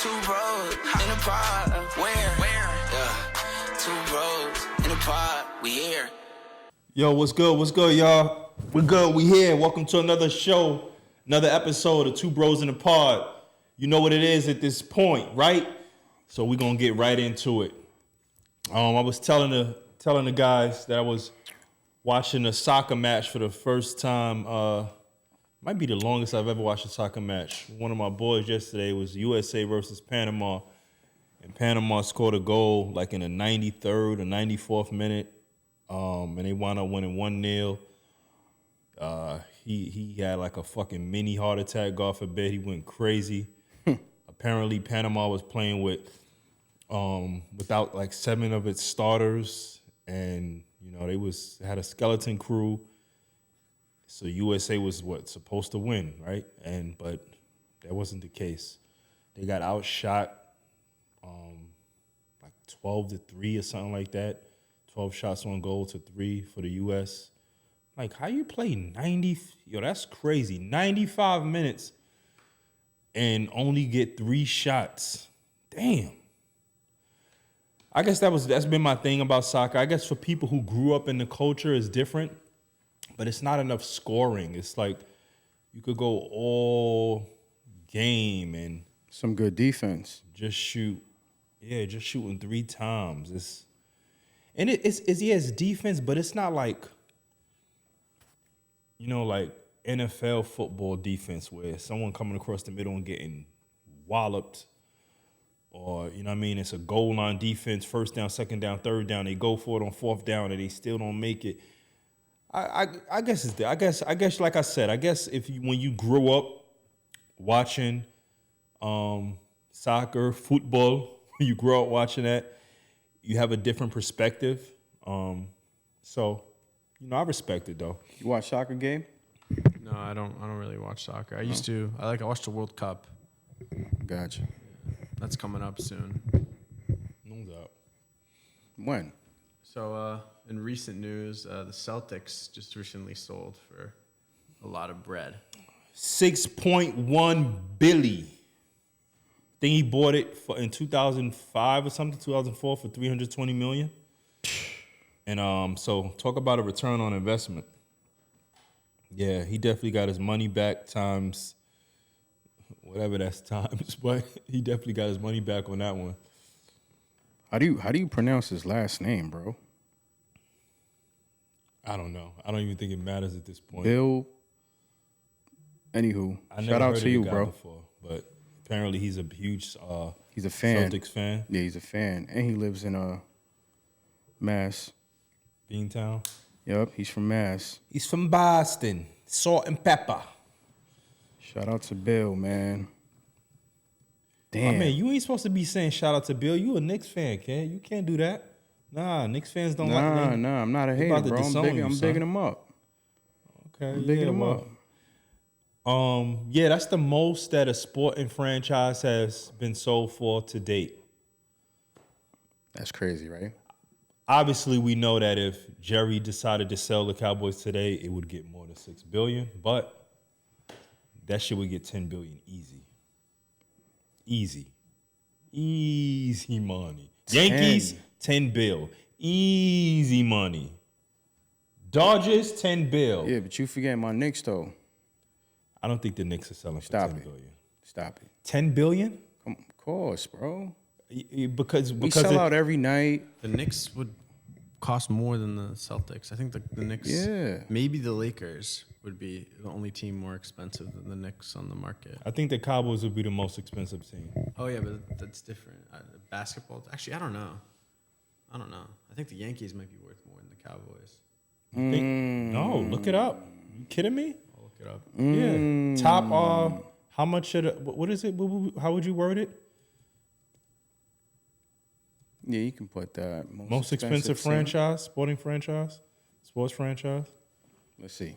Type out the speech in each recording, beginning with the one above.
Two bros in a pod. Where? Yeah. Two bros in a pod. We here. Yo, what's good? What's good, y'all? We're good. We here. Welcome to another show, another episode of 2Bros&APod. You know what it is at this point, right? So we're gonna get right into it. I was telling the guys that I was watching a soccer match for the first time. Might be the longest I've ever watched a soccer match. One of my boys yesterday was USA versus Panama, and Panama scored a goal like in the 93rd or 94th minute, and they wound up winning 1-0. He had like a fucking mini heart attack, God forbid. He went crazy. Apparently, Panama was playing without like 7 of its starters, and they had a skeleton crew. So USA was supposed to win, right? But that wasn't the case. They got outshot like 12-3 or something like that. 12 shots on goal to 3 for the US. Like, how you play 90? Yo, that's crazy. 95 minutes and only get 3 shots. Damn. I guess that's been my thing about soccer. I guess for people who grew up in the culture, it's different. But it's not enough scoring. It's like you could go all game and some good defense. Just shoot. Yeah, just shooting 3 times. It's defense, but it's not like like NFL football defense where someone coming across the middle and getting walloped. Or, it's a goal line defense, first down, second down, third down. They go for it on 4th down and they still don't make it. I guess it's there. I guess like I said, when you grow up watching soccer, football, you grow up watching that, you have a different perspective. So, I respect it though. You watch soccer game? No, I don't really watch soccer. I used to. I watched the World Cup. Gotcha. That's coming up soon. No doubt. When? So, in recent news, the Celtics just recently sold for a lot of bread. $6.1 billion. I think he bought it in 2005 or something, 2004 for $320 million. And so talk about a return on investment. Yeah, he definitely got his money back times whatever that's times, but he definitely got his money back on that one. How do you pronounce his last name, bro? I don't know. I don't even think it matters at this point. Bill. Anywho, shout out to you, bro. Before, but apparently he's a huge he's a fan. Celtics fan. Yeah, he's a fan, and he lives in Mass. Beantown. Yep, he's from Mass. He's from Boston. Salt and pepper. Shout out to Bill, man. Damn. I mean, you ain't supposed to be saying shout out to Bill. You a Knicks fan, kid. You can't do that. Nah, Knicks fans don't like that. Nah, I'm not a hater, bro. I'm bigging him up. Okay, I'm bigging him up. Yeah, that's the most that a sporting franchise has been sold for to date. That's crazy, right? Obviously, we know that if Jerry decided to sell the Cowboys today, it would get more than $6 billion, but that shit would get $10 billion easy. Easy money. 10. Yankees, $10 billion. Easy money. Dodgers, $10 billion. Yeah, but you forget my Knicks, though. I don't think the Knicks are selling for $10 billion. Stop it. $10 billion? Of course, bro. Because we sell out every night. The Knicks would cost more than the Celtics. I think the Knicks, maybe the Lakers would be the only team more expensive than the Knicks on the market. I think the Cowboys would be the most expensive team. Oh, yeah, but that's different. Basketball, actually, I don't know. I think the Yankees might be worth more than the Cowboys. No, look it up. You kidding me? I'll look it up. Yeah. Top, how much should, what is it? How would you word it? Yeah, you can put that. Most expensive franchise, sporting franchise, sports franchise. Let's see.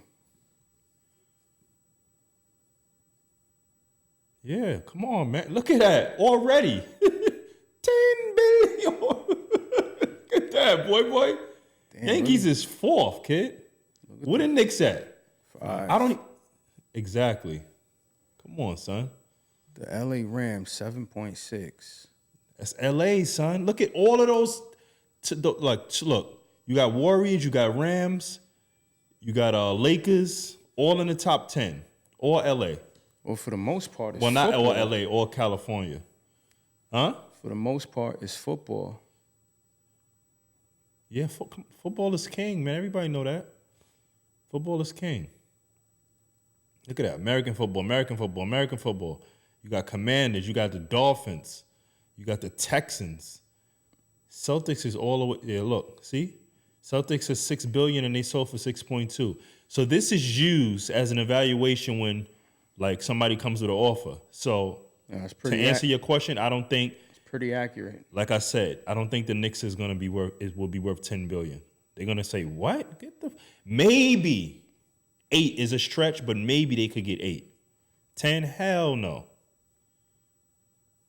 Yeah, come on, man. Look at that already. 10 billion. Look at that, boy. Damn, Yankees is 4th, kid. Where the Knicks at? 5. I don't. Exactly. Come on, son. The LA Rams 7.6. That's LA, son. Look at all of those. Look, you got Warriors, you got Rams, you got Lakers, all in the top 10, all LA. Well, for the most part, it's Well, not football. all LA, all California. Huh? For the most part, it's football. Yeah, football is king, man. Everybody know that. Football is king. Look at that. American football, American football, American football. You got Commanders, you got the Dolphins, you got the Texans. Celtics is all the way there. Look, see? Celtics is $6 billion and they sold for 6.2. So this is used as an evaluation when like somebody comes with an offer. So to answer your question, I don't think it's pretty accurate. Like I said, I don't think the Knicks is gonna be worth $10 billion. They're gonna say, what? Maybe 8 is a stretch, but maybe they could get 8. 10, hell no.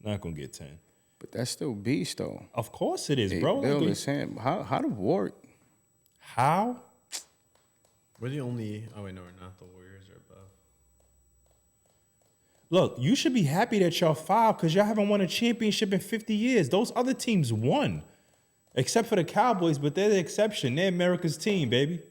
Not gonna get 10. But that's still beast though. Of course it is, bro. Bill is hand. How to work? How? We're the only. Oh wait, no, we're not. The Warriors are above. Look, you should be happy that y'all 5 because y'all haven't won a championship in 50 years. Those other teams won, except for the Cowboys, but they're the exception. They're America's team, baby.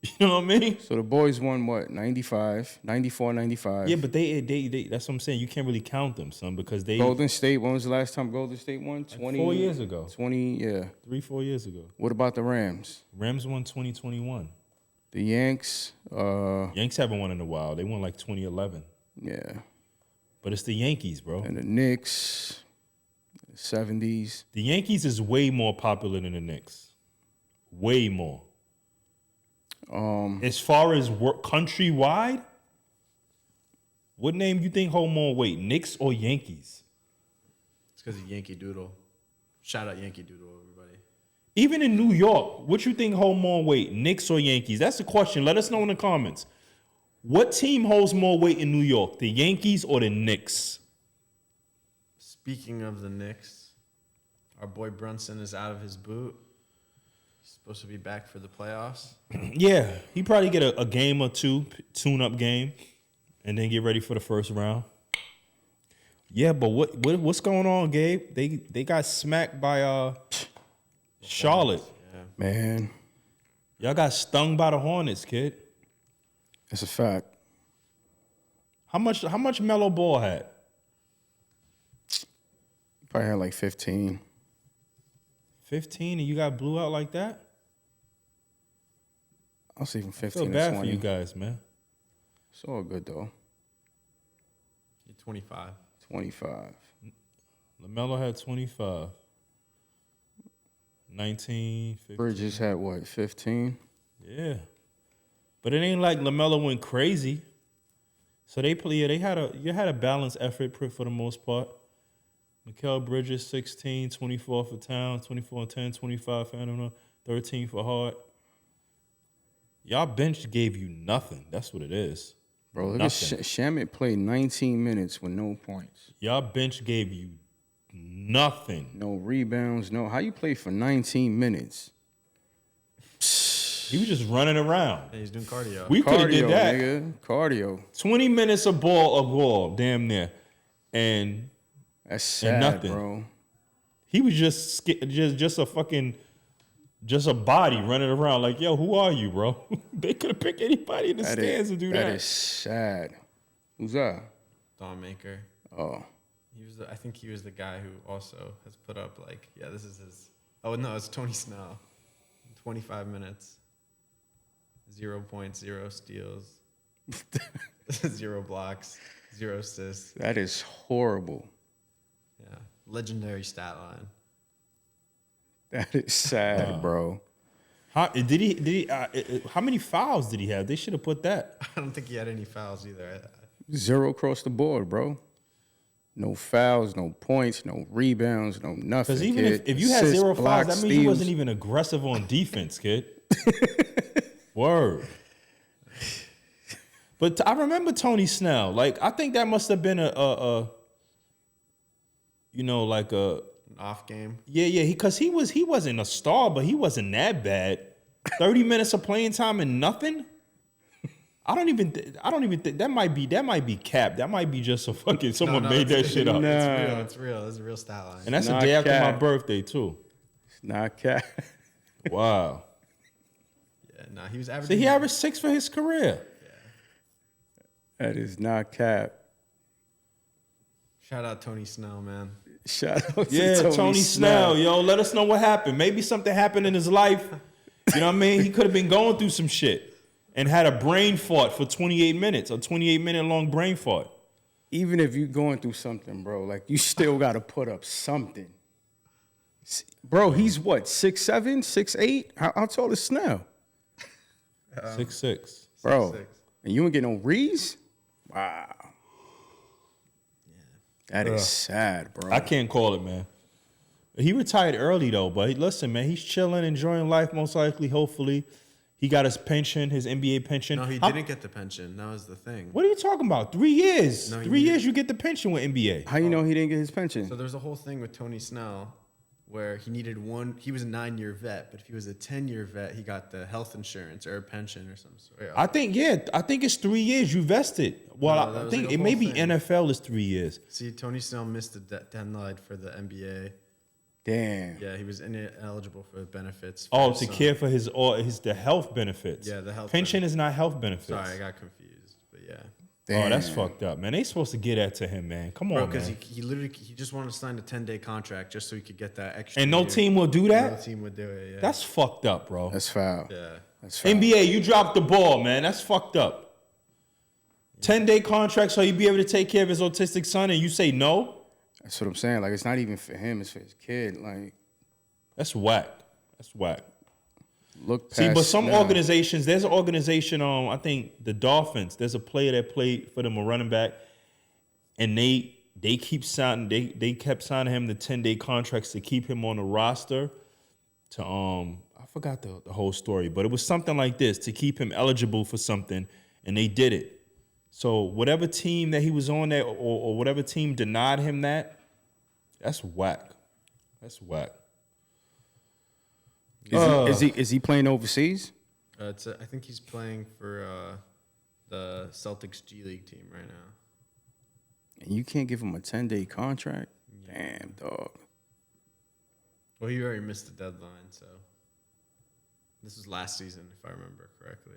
You know what I mean? So the boys won what? 95, 94, 95. Yeah, but they that's what I'm saying. You can't really count them, son, because they Golden State. When was the last time Golden State won? 20 4 years ago. 20, yeah. 3-4 years ago. What about the Rams? Rams won 2021. The Yanks. Yanks haven't won in a while. They won like 2011. Yeah. But it's the Yankees, bro. And the Knicks, 70s. The Yankees is way more popular than the Knicks. Way more. As far as countrywide, what name you think hold more weight, Knicks or Yankees? It's because of Yankee Doodle. Shout out Yankee Doodle, everybody. Even in New York, what you think hold more weight, Knicks or Yankees? That's the question. Let us know in the comments. What team holds more weight in New York, the Yankees or the Knicks? Speaking of the Knicks, our boy Brunson is out of his boot. He's supposed to be back for the playoffs. Yeah, he probably get a game or two, tune-up game, and then get ready for the first round. Yeah, but what's going on, Gabe? They got smacked by Charlotte. Yeah. Man, Y'all got stung by the Hornets, kid. it's a fact. How much Melo Ball had? Probably had like 15. 15, and you got blew out like that? I'll say from I 15 feel to bad 20. for you guys, man. It's all good though. You're 25. 25. LaMelo had 25. 19, 15. Bridges had what? 15. Yeah. But it ain't like LaMelo went crazy. So they had a balanced effort for the most part. Mikal Bridges, 16, 24 for Towns, 24 and 10, 25 for Animal, 13 for Hart. Y'all bench gave you nothing. That's what it is. Bro, look at Shamet played 19 minutes with no points. Y'all bench gave you nothing. No rebounds, no. How you play for 19 minutes? He was just running around. Yeah, he's doing cardio. We could have did that. Nigga. Cardio. 20 minutes of ball, damn near. And That's sad, nothing. bro. he was just a body running around like, yo, who are you, bro? They could have picked anybody in the stands to do that. That is sad. Who's that? Don Maker. Oh. I think he was the guy who also has put up this is his. Oh no, it's Tony Snell. 25 minutes. 0 points, 0 steals, 0 blocks, 0 assists. That is horrible. Yeah, legendary stat line. That is sad, bro. How many fouls did he have? They should have put that. I don't think he had any fouls either. 0 across the board, bro. No fouls, no points, no rebounds, no nothing. Because even if you had Assists, 0 fouls, blocks, that means you steals. wasn't even aggressive on defense, kid. Word. But I remember Tony Snell. I think that must have been an Off game. Yeah, because he wasn't a star, but he wasn't that bad. 30 minutes of playing time and nothing. I don't even think that might be cap. That might be just a fucking someone made that shit up. It's real. It's a real stat line. And that's the Not day after my cap. birthday too. It's not cap. Wow. Yeah, nah, he was So averaging. he averaged 6 for his career. That is not cap. Shout out Tony Snell, man. Shout out Yeah, to Tony Snell, yo, let us know what happened. Maybe something happened in his life. You know what I mean? He could have been going through some shit and had a brain fart for 28 minutes, a 28-minute long brain fart. Even if you're going through something, bro, like you still got to put up something. Bro, he's what, 6'7", 6'8"? How tall is Snell? 6'6". Bro, 6'6". and you ain't get no Rees? Wow. That is sad, bro. I can't call it, man. He retired early, though. But listen, man, he's chilling, enjoying life, most likely, hopefully. He got his pension, his NBA pension. No, he didn't get the pension. That was the thing. What are you talking about? 3 years. No, 3 years, you get the pension with NBA. How you know he didn't get his pension? So there's a whole thing with Tony Snell where he needed one. He was a 9-year vet, but if he was a 10-year vet, he got the health insurance or a pension or some sort. I think it's 3 years you vested. Well, No, that I was think like a it may whole be thing. NFL is 3 years. See, Tony Snell missed the deadline for the NBA. Damn. Yeah, he was ineligible for benefits. for Oh, his to son. care for the health benefits. Yeah, the health pension is not health benefits. Sorry, I got confused, but yeah. Damn. Oh, that's fucked up, man. They supposed to get that to him, man. Come Bro, on, because man. he literally just wanted to sign a 10-day contract just so he could get that extra. And no year. team will do No that. team would do it. Yeah. That's fucked up, bro. That's foul. yeah. That's foul. NBA, you dropped the ball, man. That's fucked up. 10-day contract so he'd be able to take care of his autistic son, and you say no? That's what I'm saying. Like, it's not even for him. It's for his kid. Like, That's whack. That's whack. look past See, but some Snell. organizations, there's an organization, I think the Dolphins, there's a player that played for them, a running back, and they keep signing, they kept signing him the 10-day contracts to keep him on the roster to, I forgot the whole story, but it was something like this, to keep him eligible for something, and they did it. So whatever team that he was on there, or whatever team denied him that's whack. That's whack. Is he playing overseas? I think he's playing for the Celtics G League team right now. And you can't give him a 10-day contract? Damn, dog. Well, he already missed the deadline, so this was last season, if I remember correctly.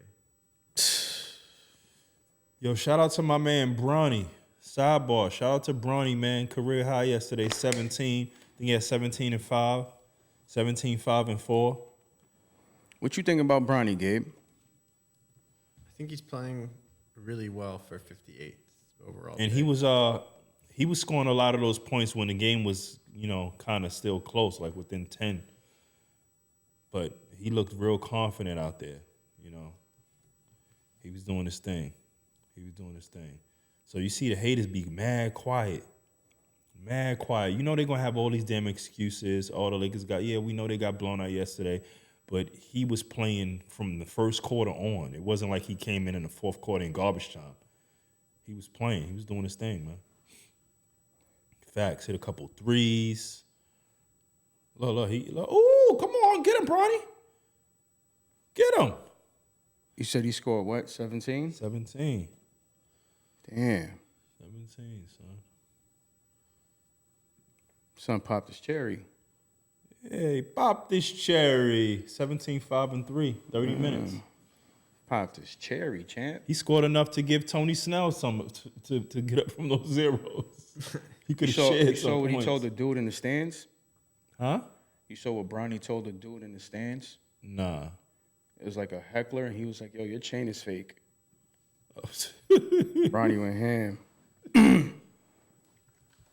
Yo, shout out to my man Bronny. Sidebar, shout out to Bronny, man. Career high yesterday, 17. I think he had 17 and 5. 17, 5 and 4. What you think about Bronny, Gabe? I think he's playing really well for 58 overall. And he was scoring a lot of those points when the game was, kind of still close, like within 10. But he looked real confident out there, He was doing his thing. So you see the haters be mad quiet. Mad quiet. You know they're going to have all these damn excuses. All the Lakers we know they got blown out yesterday. But he was playing from the first quarter on. It wasn't like he came in the fourth quarter in garbage time. He was playing. He was doing his thing, man. Facts. Hit a couple threes. Look. Ooh, come on. Get him, Bronny. Get him. You said he scored what, 17? 17. Damn. 17, son. Son popped his cherry. Hey, pop this cherry. 17, 5 and 3. 30 minutes. Popped his cherry, champ. He scored enough to give Tony Snell some to get up from those zeros. He could have shared You some saw what points. he told the dude in the stands? Huh? You saw what Bronny told the dude in the stands? Nah. It was like a heckler, and he was like, yo, your chain is fake. Bronny went ham.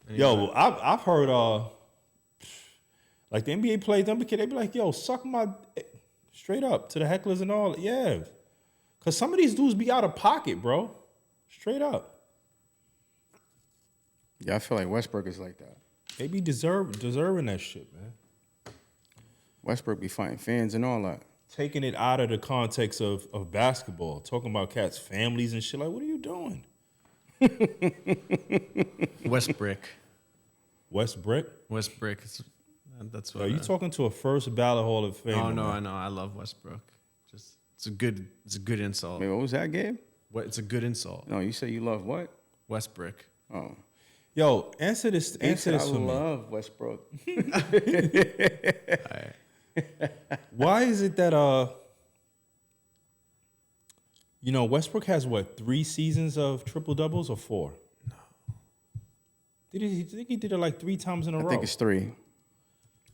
Yo, I've heard like the NBA players, they be like, yo, suck my straight up to the hecklers and all. Yeah. Cause some of these dudes be out of pocket, bro. Straight up. Yeah, I feel like Westbrook is like that. They be deserving that shit, man. Westbrook be fighting fans and all that. Taking it out of the context of basketball, talking about cats' families and shit. Like, what are you doing? Westbrick. Westbrook? Westbrick. That's what. Are you talking to a first ballot Hall of Fame? Oh no, I know. I love Westbrook. Just it's a good insult. Wait, what was that, Gabe? What? It's a good insult. No, you say you love what? Westbrook. Oh. Yo, answer this I for me. love Westbrook. Why is it that Westbrook has what, 3 seasons of triple doubles or 4? No. I think he did it like 3 times in a row. I think it's 3.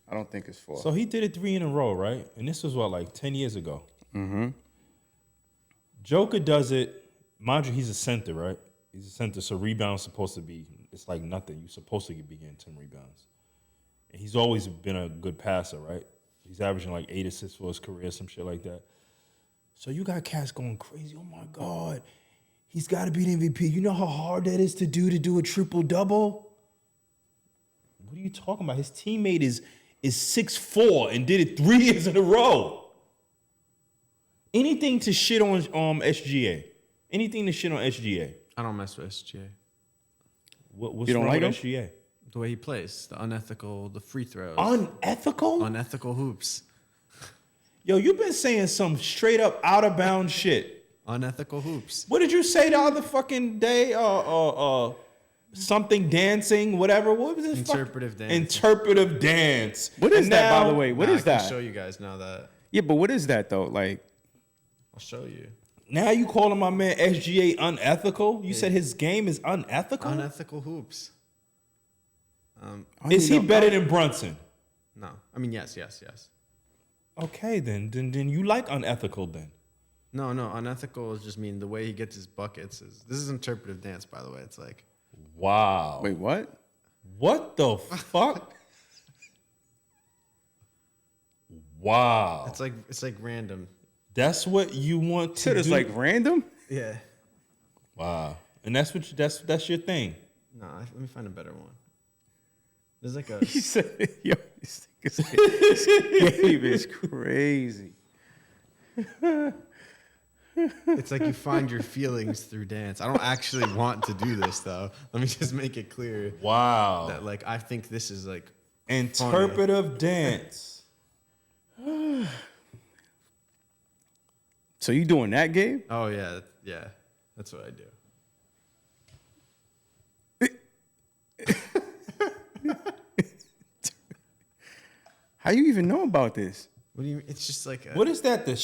I don't think it's 4. So he did it 3 in a row, right? And this was what, like 10 years ago. Mm-hmm. Joker does it. Mind you, he's a center, right? He's a center, so rebounds supposed to be, it's like nothing. You're supposed to be getting 10 rebounds. And he's always been a good passer, right? He's averaging like 8 assists for his career, some shit like that. So you got cats going crazy. Oh my God, he's got to be the MVP. You know how hard that is to do a triple double? What are you talking about? His teammate is 6'4" and did it 3 years in a row. Anything to shit on SGA. Anything to shit on SGA. I don't mess with SGA. What's You don't wrong like with him? SGA? The way he plays, the unethical, the free throws, Unethical? unethical hoops, Yo, you've been saying some straight up out of bounds shit. unethical hoops. What did you say the other fucking day? Something dancing, whatever. What was this? Interpretive dance. Interpretive dance. What is And that, by now- the way? What is I can that? show you guys now that. Yeah, but what is that, though? Like, I'll show you. Now you calling my man SGA unethical? You said his game is unethical? Unethical hoops. Is he better than Brunson? No. I mean, yes. Okay, then you like unethical then. No. Unethical is just mean the way he gets his buckets. This is interpretive dance, by the way. It's like, Wow. wait, what? What the fuck? Wow. it's like random. That's what you want to Shit do. is like random? Yeah. Wow. And that's what that's your thing. No, let me find a better one. There's like a. He said, yo, this game is crazy. It's like you find your feelings through dance. I don't actually want to do this though. Let me just make it clear Wow. that like I think this is like Interpretive dance. So you doing that game? oh yeah, that's what I do. How you even know about this? What do you? It's just like What is that? The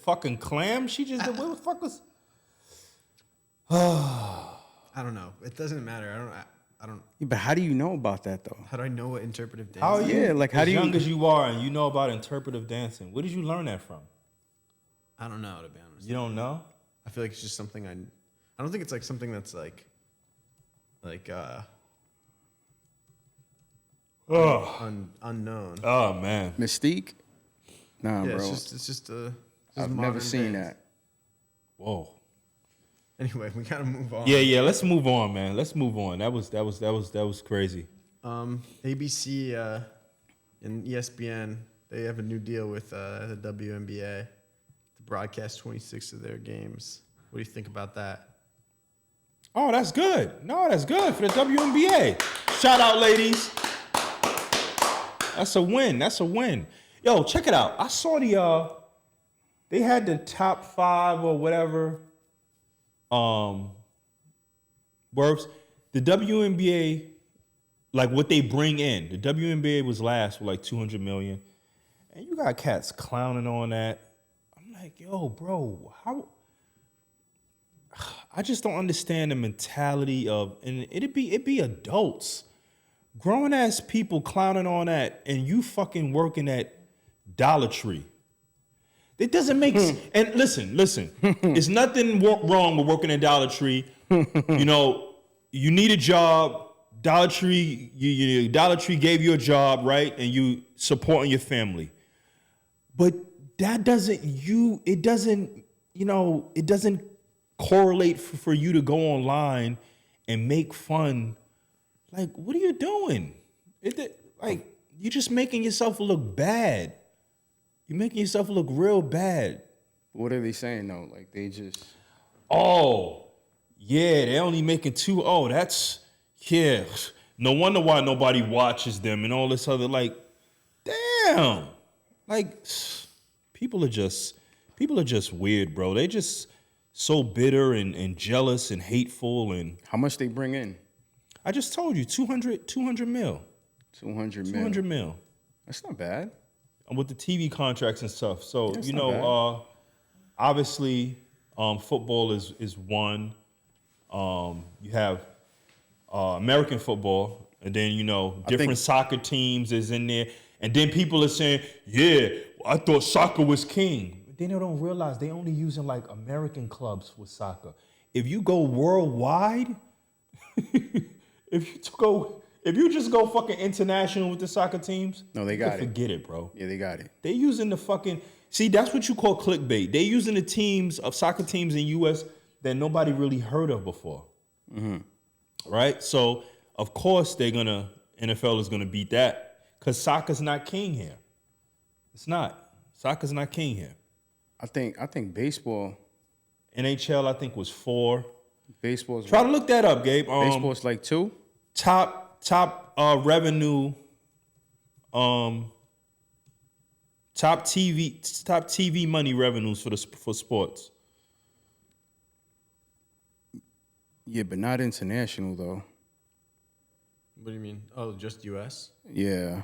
fucking clam? She just did. What the fuck was? I don't know. It doesn't matter. I don't. Yeah, but how do you know about that though? How do I know what interpretive dance? How are is? you? Yeah, like, how as do you- young as you are, and you know about interpretive dancing. Where did you learn that from? I don't know, to be honest. You don't know? I feel like it's just something I don't think it's like something that's like unknown. Oh man. Mystique? Nah, Yeah, bro. it's just I've never modern seen dance. that. Whoa. Anyway, we gotta move on. Yeah. Let's move on, man. Let's move on. That was crazy. ABC and ESPN, they have a new deal with the WNBA to broadcast 26 of their games. What do you think about that? Oh, that's good. No, that's good for the WNBA. Shout out, ladies. That's a win. That's a win. Yo, check it out. I saw they had the top 5 or whatever works. The WNBA, like what they bring in, the WNBA was last with like 200 million. And you got cats clowning on that. I'm like, yo, bro, how? I just don't understand the mentality of, and it'd be adults, grown ass people clowning on that, and you fucking working at Dollar Tree. It doesn't make sense. And listen, it's nothing wrong with working at Dollar Tree. You know, you need a job. Dollar Tree, Dollar Tree gave you a job, right? And you supporting your family. But that doesn't correlate for you to go online and make fun. Like, what are you doing? You're just making yourself look bad. You're making yourself look real bad. What are they saying though? Like they just Oh, yeah, they're only making 2. Oh, that's, yeah. No wonder why nobody watches them and all this other, like, damn. Like, people are just weird, bro. They just so bitter and jealous and hateful. And How much they bring in? I just told you, 200 mil. 200 mil. 200 mil. That's not bad. With the TV contracts and stuff. So, That's you not know, obviously, football is one. You have American football, and then, you know, different soccer teams is in there. And then people are saying, yeah, I thought soccer was king. Then they don't realize they only using like American clubs with soccer. If you go worldwide, if you just go fucking international with the soccer teams, No, they got it. forget it, bro. Yeah, they got it. They using the fucking that's what you call clickbait. They using the teams of soccer teams in U.S. that nobody really heard of before, right? So of course NFL is gonna beat that because soccer's not king here. It's not. Soccer's not king here. I think baseball. NHL I think was 4. Baseball's Try to look that up, Gabe. baseball's like 2. Top revenue, top TV money revenues for sports. Yeah, but not international though. What do you mean? Oh, just U.S.? Yeah.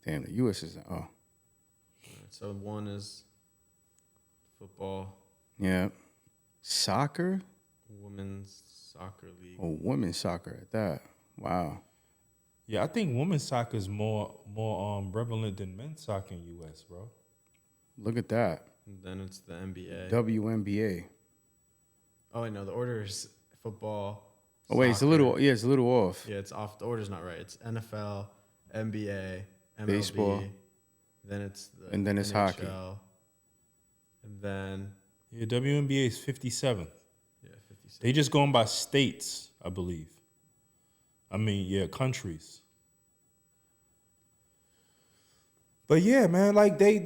Damn, the U.S. is All right, so one is football, yeah. Soccer? women's soccer league. Oh, women's soccer at that. Wow. Yeah, I think women's soccer is more prevalent than men's soccer in U.S., bro. Look at that. And then it's the NBA. WNBA. Oh, wait, no, the order is football. Oh wait, it's a soccer. it's a little off. Yeah, it's off. The order's not right. It's NFL, NBA, MLB. Baseball. Then it's the And then it's NHL, hockey. And then Yeah, WNBA is 57. yeah, 56. They just going by states, I believe. I mean, yeah, countries. But yeah, man, like they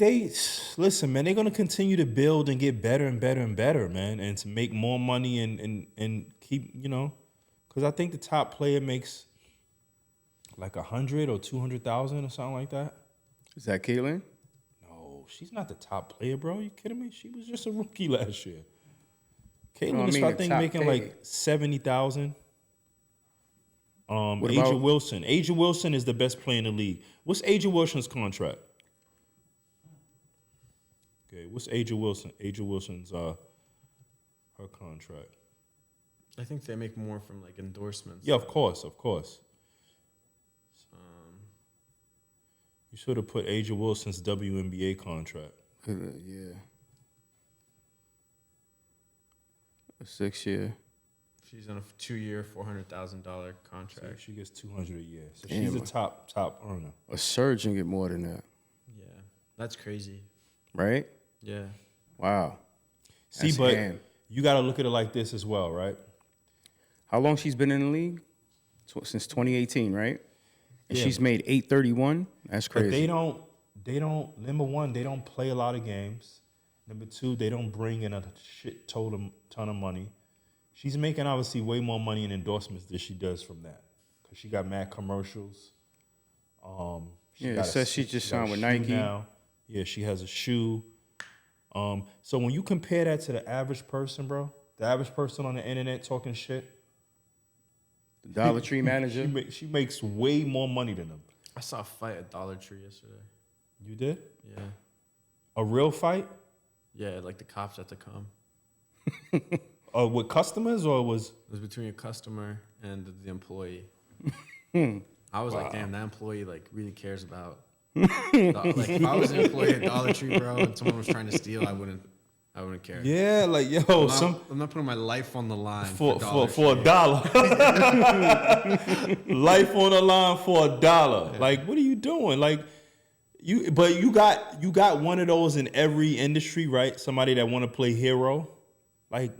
listen, man, they're gonna continue to build and get better and better and better, man, and to make more money and keep, you know, because I think the top player makes like 100 or 200,000 or something like that. Is that Caitlin? No, she's not the top player, bro. You kidding me? She was just a rookie last year. Caitlin No, I is, mean I the think, top making pay. like 70,000. What Asia about- Wilson. Asia Wilson is the best player in the league. What's Asia Wilson's contract? Okay, what's Asia Wilson? Asia Wilson's her contract. I think they make more from like endorsements. Yeah, of course. You should have put Asia Wilson's WNBA contract. Yeah. A 6-year. She's on a 2-year, $400,000 So contract. she gets 200 a year. So Damn. she's a top earner. A surgeon get more than that, Yeah, that's crazy. right? Yeah. Wow. See, That's but ham. you got to look at it like this as well, right? How long she's been in the league? Since 2018, right? And Yeah. she's made 831. That's But crazy. they don't, number one, they don't play a lot of games. Number two, they don't bring in a shit ton of money. She's making obviously way more money in endorsements than she does from that. Because she got mad commercials. She Yeah, it got says she just got a signed with shoe Nike. now. Yeah, she has a shoe. So when you compare that to the average person, bro, the average person on the internet talking shit, The Dollar Tree manager. she makes way more money than them. I saw a fight at Dollar Tree yesterday. You did? Yeah. A real fight? Yeah, like the cops had to come. With customers or was... It was between a customer and the employee. I was like, damn, that employee like really cares about. Like if I was an employee at Dollar Tree, bro, and someone was trying to steal, I wouldn't care. Yeah, like, yo, I'm not putting my life on the line for Dollar a Tree. dollar. Life on the line for $1. Yeah. Like, what are you doing? Like, you got one of those in every industry, right? Somebody that want to play hero. Like,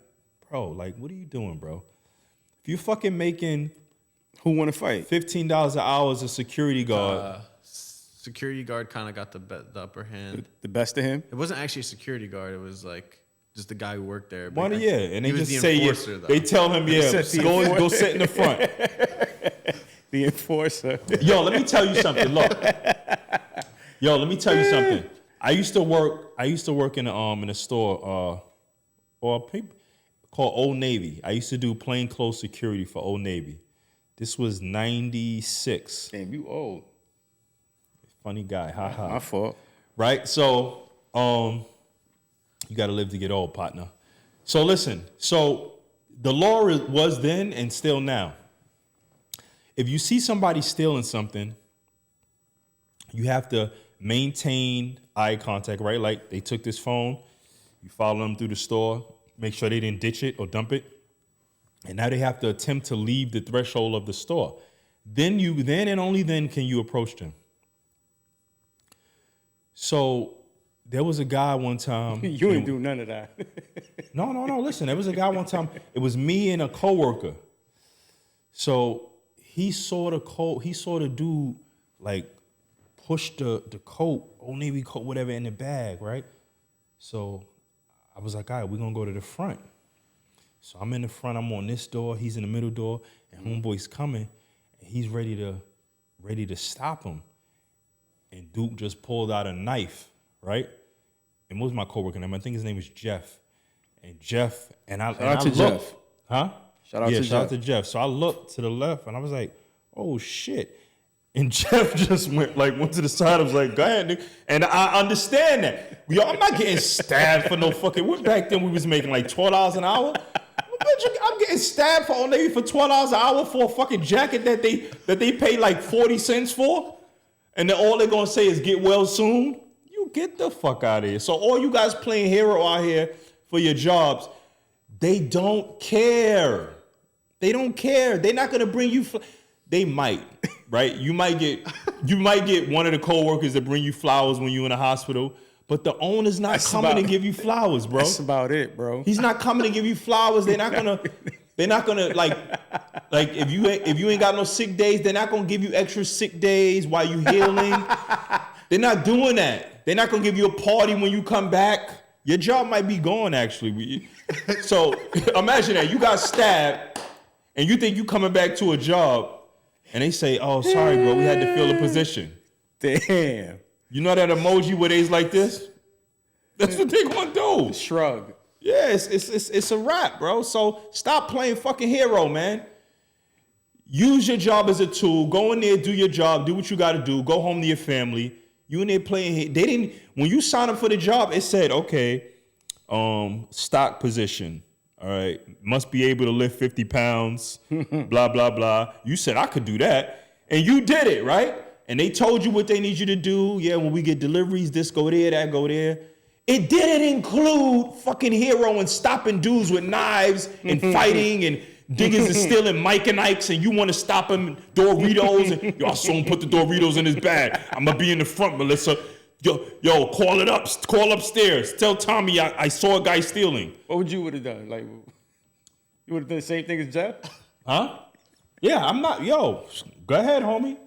bro, like, what are you doing, bro? If you fucking making Who want to fight? $15 an hour as a security guard, Security guard kind of got the upper hand. The best of him? It wasn't actually a security guard. It was like just the guy who worked there. one, But yeah, and they he was just the say, yeah, enforcer, though. they tell him, yeah, go sit in the front. The enforcer. Yo, let me tell you something. Look, Yo, let me tell you something. I used to work in a store called Old Navy. I used to do plainclothes security for Old Navy. This was 96. Damn, you old. Funny guy. Ha ha. My fault. Right? So, you got to live to get old, partner. So listen. So the law was then and still now. If you see somebody stealing something, you have to maintain eye contact, right? Like they took this phone, you follow them through the store, make sure they didn't ditch it or dump it. And now they have to attempt to leave the threshold of the store. Then and only then can you approach them. So there was a guy one time. You ain't do none of that. No. Listen, there was a guy one time. It was me and a coworker. So he saw the dude like push the coat, Old Navy coat, whatever, in the bag, right? So I was like, all right, we're gonna go to the front. So I'm in the front, I'm on this door, he's in the middle door, and homeboy's coming, and he's ready to stop him. And Duke just pulled out a knife, right? And what was my coworker name? I think his name was Jeff. And Jeff, and I Shout out to looked, Jeff. huh? Shout out to Jeff. So I looked to the left, and I was like, oh shit. And Jeff just went to the side. I was like, go ahead, nigga. And I understand that. I'm not getting stabbed for no fucking. Back then we was making like $12 an hour. I'm getting stabbed for Old Navy for $12 an hour for a fucking jacket that they pay like 40 cents for. And then all they're gonna say is get well soon. You get the fuck out of here. So all you guys playing hero out here for your jobs, they don't care. They don't care. They're not gonna bring you. They might, right? You might get one of the coworkers that bring you flowers when you're in the hospital, but the owner's not coming to give you flowers, bro. That's about it, bro. He's not coming to give you flowers. They're not gonna like if you ain't got no sick days, they're not gonna give you extra sick days while you healing. They're not doing that. They're not gonna give you a party when you come back. Your job might be gone actually. So imagine that you got stabbed and you think you coming back to a job. And they say, oh, sorry, bro, we had to fill a position. Damn. You know that emoji where they's like this? That's what they gonna do. Shrug. Yeah, it's a wrap, bro. So stop playing fucking hero, man. Use your job as a tool. Go in there, do your job, do what you gotta do, go home to your family. You in there playing, when you sign up for the job, it said, okay, stock position. All right, must be able to lift 50 pounds, blah, blah, blah. You said, I could do that. And you did it, right? And they told you what they need you to do. Yeah, when we get deliveries, this go there, that go there. It didn't include fucking hero and stopping dudes with knives and fighting and diggers is stealing Mike and Ike's and you want to stop him, Doritos. And, yo, I saw him put the Doritos in his bag. I'm going to be in the front, Melissa. Yo, call upstairs. Tell Tommy I saw a guy stealing. What would you would have done? Like, you would have done the same thing as Jeff? Huh? Yeah, I'm not. Yo, go ahead, homie.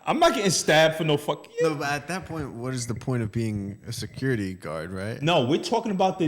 I'm not getting stabbed for no fucking. No, but at that point, what is the point of being a security guard, right? No, we're talking about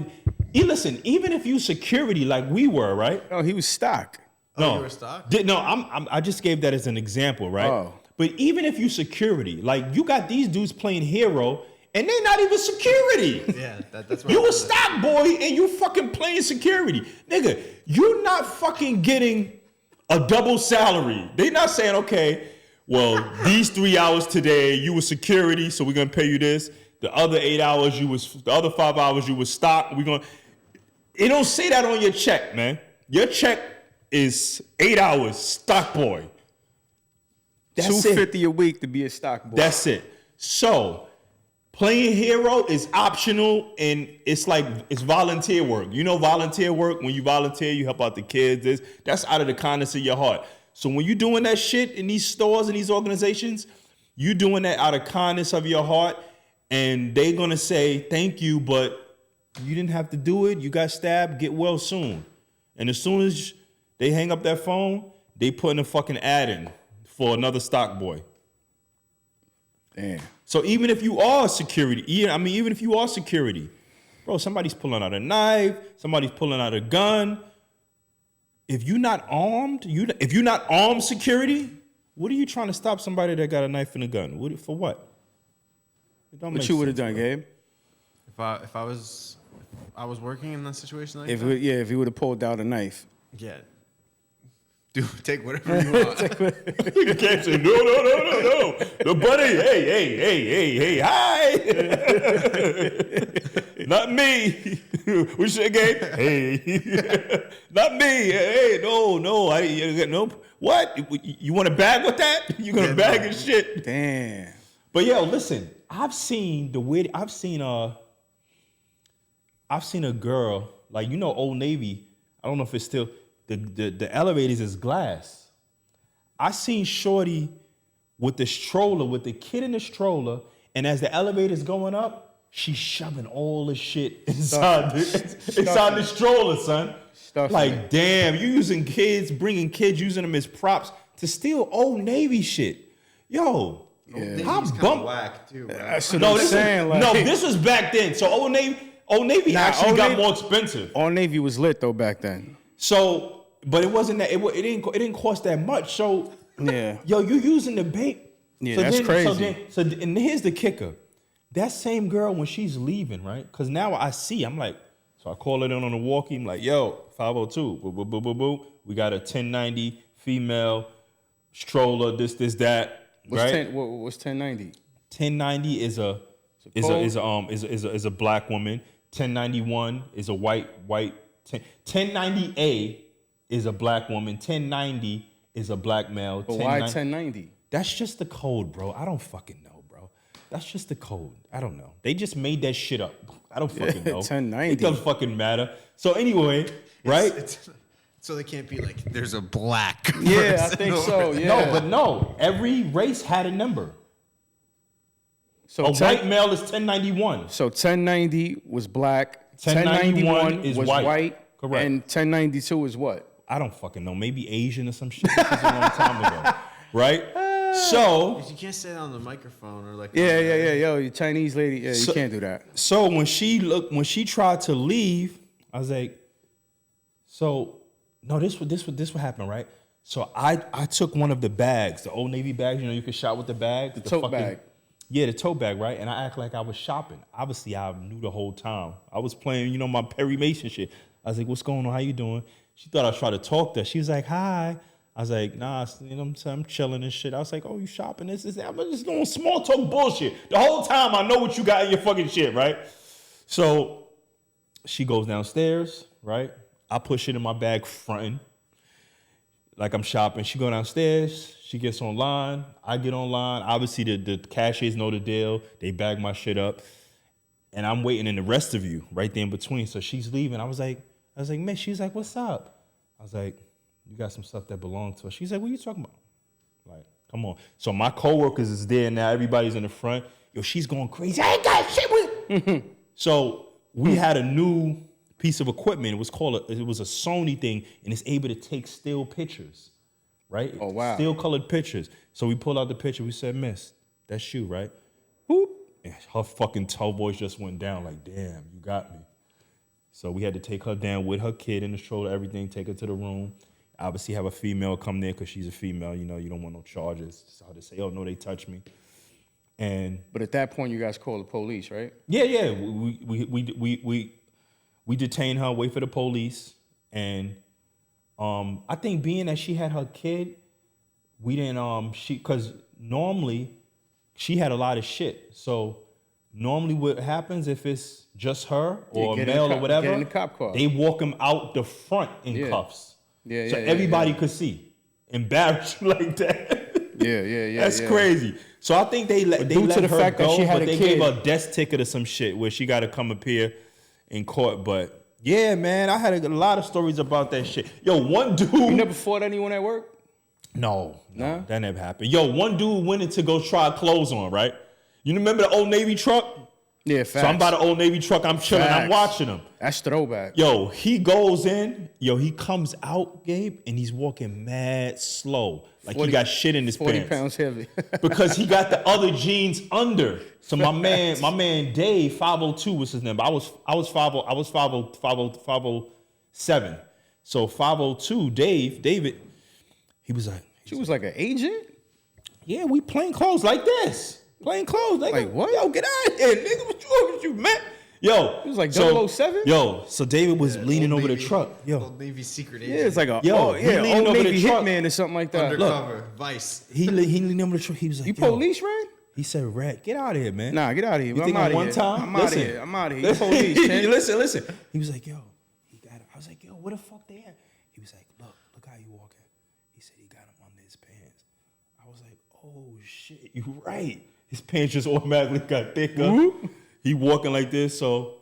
listen, even if you security like we were, right? No, he was stock. No, you were stock? I just gave that as an example, right? Oh. But even if you security, like you got these dudes playing hero, and they're not even security. Yeah, that's what You a stock boy, and you fucking playing security, nigga. You're not fucking getting a double salary. They're not saying, okay, well, these 3 hours today you were security, so we're gonna pay you this. The other 8 hours the other 5 hours you was stock. It don't say that on your check, man. Your check is 8 hours stock boy. That's $250 a week to be a stock boy. That's it. So playing hero is optional and it's volunteer work. You know volunteer work, when you volunteer, you help out the kids. That's out of the kindness of your heart. So when you're doing that shit in these stores and these organizations, you're doing that out of kindness of your heart, and they're gonna say thank you, but you didn't have to do it. You got stabbed. Get well soon. And as soon as they hang up that phone, they put in a fucking ad in for another stock boy. Damn. So even if you are security, even if you are security, bro, somebody's pulling out a knife, somebody's pulling out a gun. If you're not armed, if you're not armed security, what are you trying to stop somebody that got a knife and a gun? For what? What you would have done, Gabe? If I was working in that situation like If that, if he would have pulled out a knife. yeah. Dude, take whatever you want. You can't say no. The buddy, hey, hi. Not me. We should Gabe. Hey, not me. Hey, no. Nope. What? You want to bag with that? You gonna bag and shit? Damn. But yo, listen. I've seen a girl, like, you know, Old Navy. I don't know if it's still the elevators is glass. I seen Shorty with the stroller, with the kid in the stroller, and as the elevator's going up, she's shoving all the shit inside the stroller, son. Like, damn, you bringing kids, using them as props to steal Old Navy shit. Yo. Yeah. How He's kind bump? of whack too, bro. That's what I'm saying. No, this was back then. So Old Navy actually got more expensive. Old Navy was lit though back then. So, but it wasn't that. It didn't cost that much. So, yeah, yo, you using the bait? Yeah, that's crazy. And here's the kicker: that same girl when she's leaving, right? Because now I'm like, so I call it in on the walkie. I'm like, yo, 502, boo, boo, boo, boo, boo. We got a 1090 female stroller. This, that. Right? What's 1090? 1090 is a black woman. 1091 is a white. 1090A is a black woman. 1090 is a black male. But why 1090? That's just the code, bro. I don't fucking know, bro. That's just the code. I don't know. They just made that shit up. I don't fucking know. 1090. It doesn't fucking matter. So anyway, right? So they can't be like, there's a black. Yeah, I think so. Yeah. No. Every race had a number. So white male is 1091. So 1090 was black. 1091 is was white. Correct. And 1092 is what? I don't fucking know. Maybe Asian or some shit. This was a long time ago. Right? So you can't say that on the microphone or like. Yeah. Yo, you Chinese lady. Yeah, you can't do that. So when she tried to leave, I was like, so no, this would happen, right? So I took one of the bags, the Old Navy bags. You know, you can shop with the bag, the tote bag. Yeah, the tote bag, right? And I act like I was shopping. Obviously, I knew the whole time. I was playing, you know, my Perry Mason shit. I was like, "What's going on? How you doing?" She thought I was trying to talk to her. She was like, "Hi." I was like, "Nah, you know what I'm saying? I'm chilling and shit." I was like, "Oh, you shopping? This is that." I'm just doing small talk bullshit. The whole time I know what you got in your fucking shit, right? So she goes downstairs, right? I push it in my bag fronting, like I'm shopping. She go downstairs. She gets online. I get online. Obviously, the cashiers know the deal. They bag my shit up. And I'm waiting in the rest of you right there in between. So she's leaving. I was like, man, she's like, what's up? I was like, you got some stuff that belongs to us. She's like, what are you talking about? Like, come on. So my coworkers is there now. Everybody's in the front. Yo, she's going crazy. I ain't got shit with. So we had a new piece of equipment. It was a Sony thing, and it's able to take still pictures, right? Oh, wow. Still colored pictures. So we pulled out the picture. We said, "Miss, that's you, right?" Whoop. And her fucking toe voice just went down like, "Damn, you got me." So we had to take her down with her kid in the stroller, everything, take her to the room. Obviously have a female come there because she's a female. You know, you don't want no charges. So to say, "Oh, no, they touched me." But at that point, you guys call the police, right? Yeah. We detained her, wait for the police, and I think being that she had her kid, we didn't because normally she had a lot of shit. So normally what happens if it's just her or a male or whatever, get in the cop car. They walk him out the front in cuffs. Yeah, so everybody could see. Embarrassed like that. Yeah. That's crazy. So I think they let to the her fact go, that she had but a they kid. gave her a death ticket or some shit where she got to come appear in court. But yeah, man, I had a lot of stories about that shit. Yo, one dude. You never fought anyone at work? No, Nah? that never happened. Yo, one dude went in to go try clothes on, right? You remember the Old Navy truck? Yeah, facts. So I'm by the Old Navy truck. I'm chilling. Facts. I'm watching him. That's throwback. Yo, he goes in. Yo, he comes out, Gabe, and he's walking mad slow. Like 40, he got shit in his 40 pants. 40 pounds heavy. Because he got the other jeans under. So my man Dave, 502 was his name. But I was 507. So 502, David, he was like. She was like an agent? Yeah, we plain clothes like this. Plain clothes, nigga. Like, what? Yo, get out of here, nigga. What you with you, man? Yo. It was like so- 007? Yo, so David was leaning Old over the Navy- truck. Yo. Old Navy secret Yeah, agent. it's like a Yo, Old he leaning over Navy the truck. hitman or something like that. undercover Vice. He leaned over the truck. He was like, You yo. police, Ray? He said, Rat, get out of here, man. Nah, get out of here. You think I'm out on of one here. time? I'm out of Listen. here. I'm out of here. You police, man. listen. He was like, yo, he got it. I was like, yo, where the fuck they at? He was like, look how you walking. He said he got him under his pants. I was like, oh shit, you right. His pants just automatically got thicker. He walking like this, so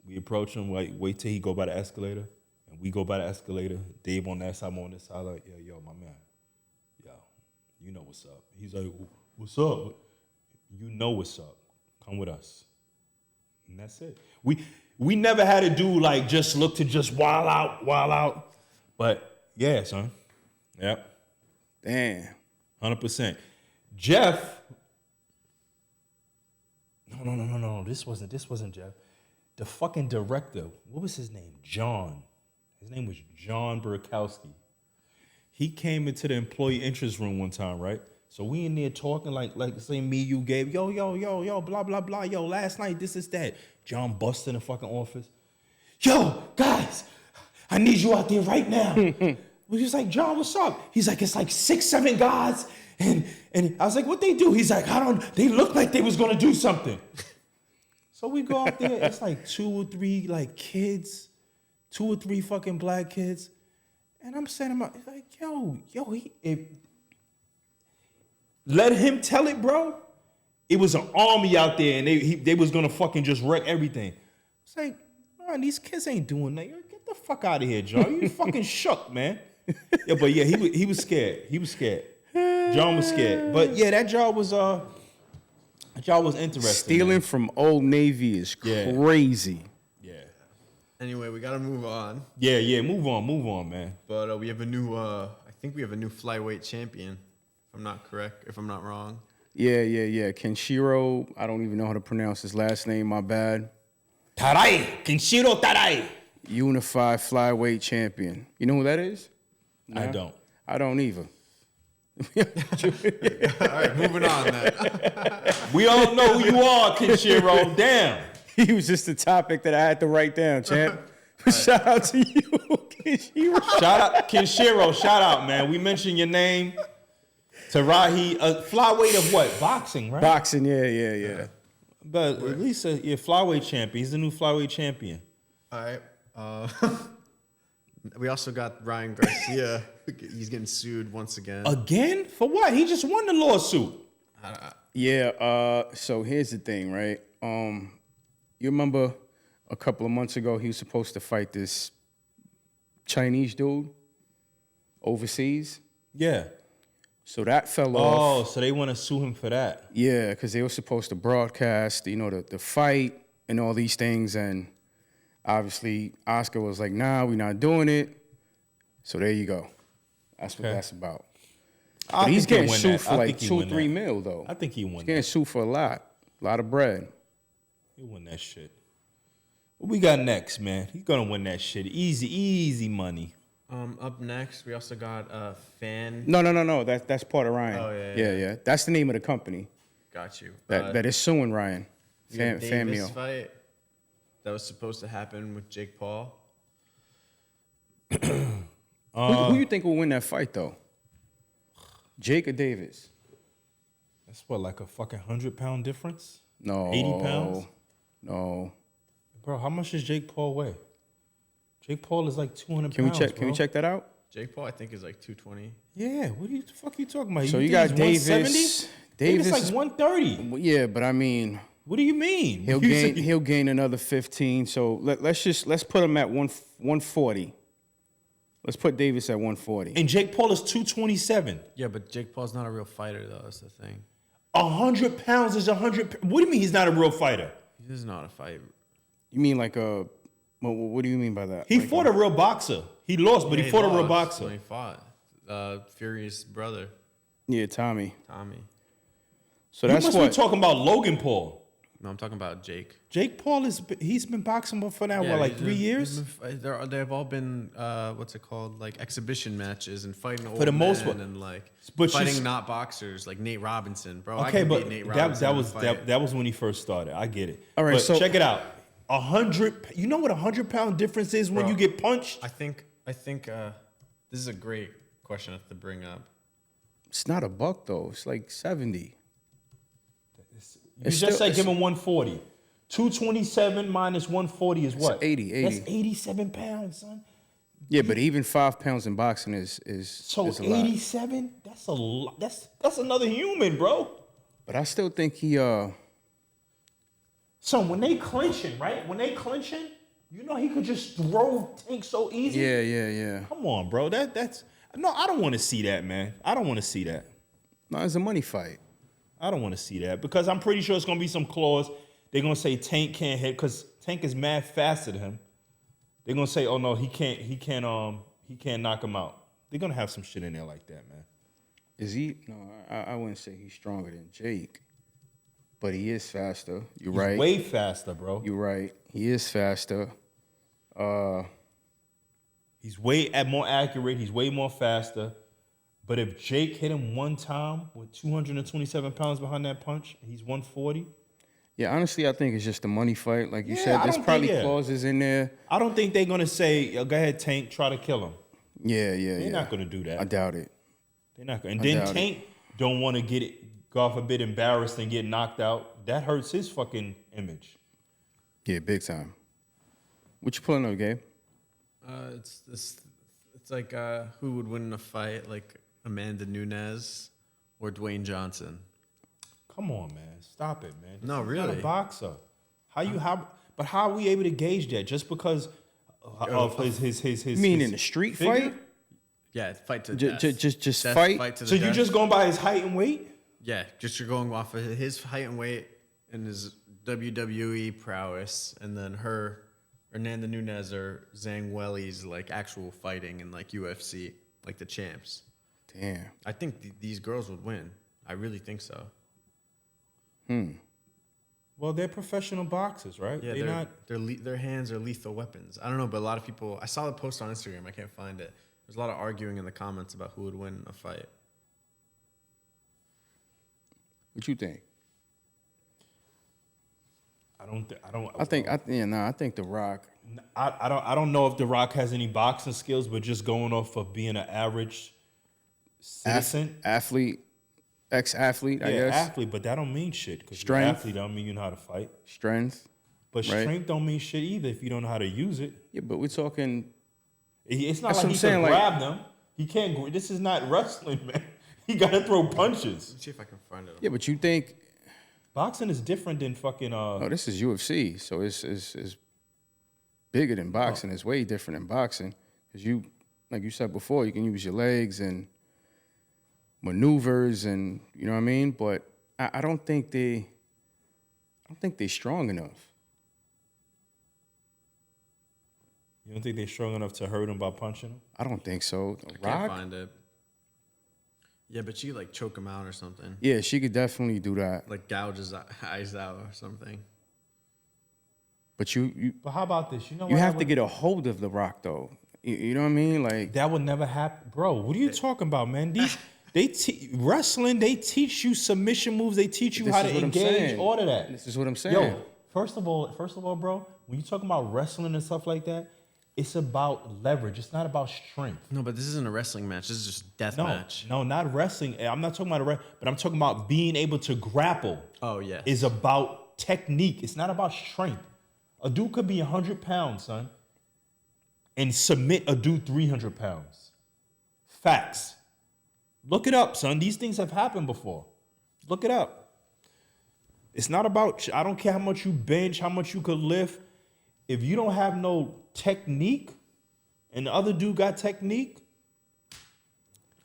we approach him, like, wait till he go by the escalator. And we go by the escalator. Dave on that side, I'm on this side, like, yo, my man. Yo, you know what's up. He's like, what's up? You know what's up. Come with us. And that's it. We never had a dude like just look to just wild out. But yeah, son. Yep. Damn. 100%. Jeff. No. This wasn't Jeff. The fucking director. What was his name? John. His name was John Burkowski. He came into the employee interest room one time, right? So we in there talking like say me, you, Gabe, yo, blah, blah, blah, yo, last night, this is that. John busted in the fucking office. Yo, guys, I need you out there right now. We was like, John, what's up? He's like, it's like 6, 7 guys. And I was like, what they do? He's like, they look like they was gonna do something. So we go out there, it's like 2 or 3 like kids, 2 or 3 fucking black kids. And I'm saying, like, yo, let him tell it, bro. It was an army out there, and they was gonna fucking just wreck everything. It's like, man, these kids ain't doing that. Get the fuck out of here, John. You fucking shook, man. Yeah, but yeah, he was scared. He was scared. John was scared. But yeah, that job was interesting. Stealing man. from Old Navy is Yeah. crazy. Yeah. Anyway, we gotta move on. Yeah. Move on, man. But we have a new. I think we have a new flyweight champion. If I'm not correct. If I'm not wrong. Yeah. Kenshiro, I don't even know how to pronounce his last name, my bad. Kenshiro Tarai. Unified flyweight champion. You know who that is? I Nah? don't. I don't either. All right, moving on then. We all know who you are, Kenshiro. Damn. He was just a topic that I had to write down, champ. Shout out to you, Kenshiro. Shout out, Kenshiro. Shout out, man. We mentioned your name. Teraji, flyweight of what? Boxing, right? Boxing, yeah. But at least a flyweight champion. He's the new flyweight champion. All right. We also got Ryan Garcia. He's getting sued once again. Again? For what? He just won the lawsuit. Yeah, so here's the thing, right? You remember a couple of months ago, he was supposed to fight this Chinese dude overseas? Yeah. So that fell off. Oh, so they want to sue him for that. Yeah, because they were supposed to broadcast, the fight and all these things. And obviously, Oscar was like, nah, we're not doing it. So there you go. That's what that's about. But he's getting sued for like 2-3 mil, though. I think he won He's getting sued for a lot of bread. He won that shit. What we got next, man? He's going to win that shit. Easy money. Up next, we also got Fan. No. That's part of Ryan. Oh, yeah. That's the name of the company Got you. that is suing Ryan. Davis FANMIO. fight that was supposed to happen with Jake Paul. Who you think will win that fight, though? Jake or Davis? That's what, like a fucking 100-pound difference? No. 80 pounds? No. Bro, how much does Jake Paul weigh? Jake Paul is like 200 Can we pounds, check? bro. Can we check that out? Jake Paul, I think, is like 220. Yeah, what the fuck are you talking about? So you think got he's Davis. 170? Davis Davis is- like 130. Yeah, but I mean, What do you mean? he'll gain another 15. So let's put him at 140. Let's put Davis at 140. And Jake Paul is 227. Yeah, but Jake Paul's not a real fighter, though. That's the thing. 100 pounds is 100. What do you mean he's not a real fighter? He's not a fighter. You mean like a? What do you mean by that? He Like fought a real boxer. He lost, but he fought a real boxer. When he fought Fury's brother, Yeah, Tommy. Tommy. So You that's must what. be talking about Logan Paul. No, I'm talking about Jake. Jake Paul he's been boxing for now, what, like 3 years? They've all been what's it called, like exhibition matches and fighting old For the most men part. and like But fighting not boxers like Nate Robinson, bro. I Okay, could but beat Nate Robinson that was when he first started. I get it. All right, but so- check it out. 100. You know what 100-pound difference is when Bro, you get punched? I think this is a great question to bring up. It's not a buck though. It's like 70. You It's just still- say give him 140. 227 minus 140 is what? 80. That's 87 pounds, son. Yeah, but even 5 pounds in boxing is So is a lot. 87. That's a lot. That's another human, bro. But I still think he So when they clinching, right? When they clinching, you know he could just throw Tank so easy. yeah. Come on, bro. That's no. I don't want to see that, man. I don't want to see that. No, it's a money fight. I don't want to see that because I'm pretty sure it's gonna be some clause. They're gonna say Tank can't hit because Tank is mad faster than him. They're gonna say, oh no, he can't knock him out. They're gonna have some shit in there like that, man. Is he? No, I wouldn't say he's stronger than Jake, but he is faster. You're He's right. way faster, bro. You're right. He is faster. He's way more accurate. He's way more faster. But if Jake hit him one time with 227 pounds behind that punch, he's 140. Yeah, honestly, I think it's just a money fight. Like you Yeah, said, I there's don't probably think- yeah. clauses in there. I don't think they're gonna say, "Yo, go ahead, Tank, try to kill him." Yeah. They're not gonna do that. I doubt it. They're not gonna. And I then doubt it. Tank don't want to get it, God forbid, embarrassed and get knocked out. That hurts his fucking image. Yeah, big time. What you pulling up, Gabe? It's like who would win in a fight, like Amanda Nunes or Dwayne Johnson? Come on, man. Stop it, man. This No, is really. not a boxer. But how are we able to gauge that? Just because of his You mean his in a street figure? fight? Yeah, fight to the Ju- death. just Death, fight? to the So you death. just going by his height and weight? Yeah, just you're going off of his height and weight and his WWE prowess, and then Hernanda Nunes or Zhang Weili's like actual fighting in like UFC, like the champs. Damn. I think these girls would win. I really think so. Well, they're professional boxers, right? Yeah, they're not. their hands are lethal weapons. I don't know, but a lot of people. I saw the post on Instagram. I can't find it. There's a lot of arguing in the comments about who would win a fight. What you think? I don't. I think The Rock. I don't know if The Rock has any boxing skills, but just going off of being an average citizen, Athlete, ex-athlete, I guess. athlete, but that don't mean shit. Because Strength. athlete don't mean you know how to fight. Strength. But Right. strength don't mean shit either if you don't know how to use it. Yeah, but we're talking. It's not That's like what he I'm saying, can like- grab them. He can't. This is not wrestling, man. He got to throw punches. Let's see if I can find it. Yeah, but you think? Boxing is different than fucking. Oh, this is UFC, so it's bigger than boxing. It's way different than boxing because you, like you said before, you can use your legs and maneuvers, and you know what I mean. But I don't think they're strong enough. You don't think they're strong enough to hurt him by punching him? I don't think so. The Can't Rock? find it. Yeah, but she like choke him out or something. Yeah, she could definitely do that. Like gouge his eyes out or something. But you But how about this? You know, you what I have to would- get a hold of The Rock though. You know what I mean? Like That would never happen, bro. What are you talking about, man? Wrestling. They teach you submission moves. They teach you This how is to what I'm engage. saying. All of that. This is what I'm saying. Yo, first of all, bro, when you talk about wrestling and stuff like that, it's about leverage. It's not about strength. No, but this isn't a wrestling match. This is just death No, match. no, not wrestling. I'm not talking about but I'm talking about being able to grapple. Oh yeah. Is about technique. It's not about strength. A dude could be 100 pounds, son, and submit a dude 300 pounds. Facts. Look it up, son. These things have happened before. Look it up. It's not about, I don't care how much you bench, how much you could lift. If you don't have no technique and the other dude got technique,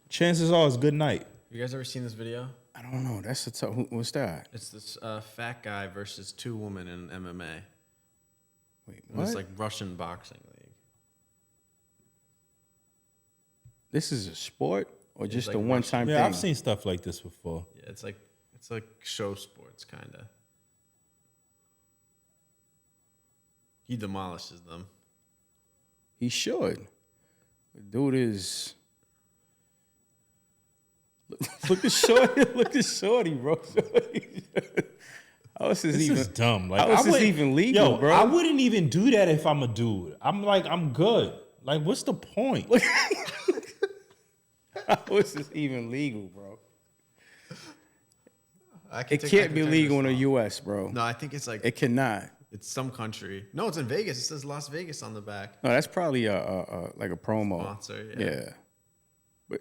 chances are it's good night. You guys ever seen this video? I don't know. That's a tough. What's that? It's this fat guy versus two women in MMA. Wait, And it's what? like Russian boxing league. This is a sport or just like a one-time Yeah, thing? I've seen stuff like this before. Yeah, it's like show sports kind of. He demolishes them. He should. Dude is. Look at Shorty. Look at Shorty, bro. How is this This even is dumb. Like, how is this even legal, bro? I wouldn't even do that if I'm a dude. I'm good. Like, what's the point? How is this even legal, bro? It I can't can be turn legal in this the off. U.S., bro. No, I think it's like It cannot. it's some country. No, it's in Vegas. It says Las Vegas on the back. No, that's probably like a promo. Sponsor, Yeah. But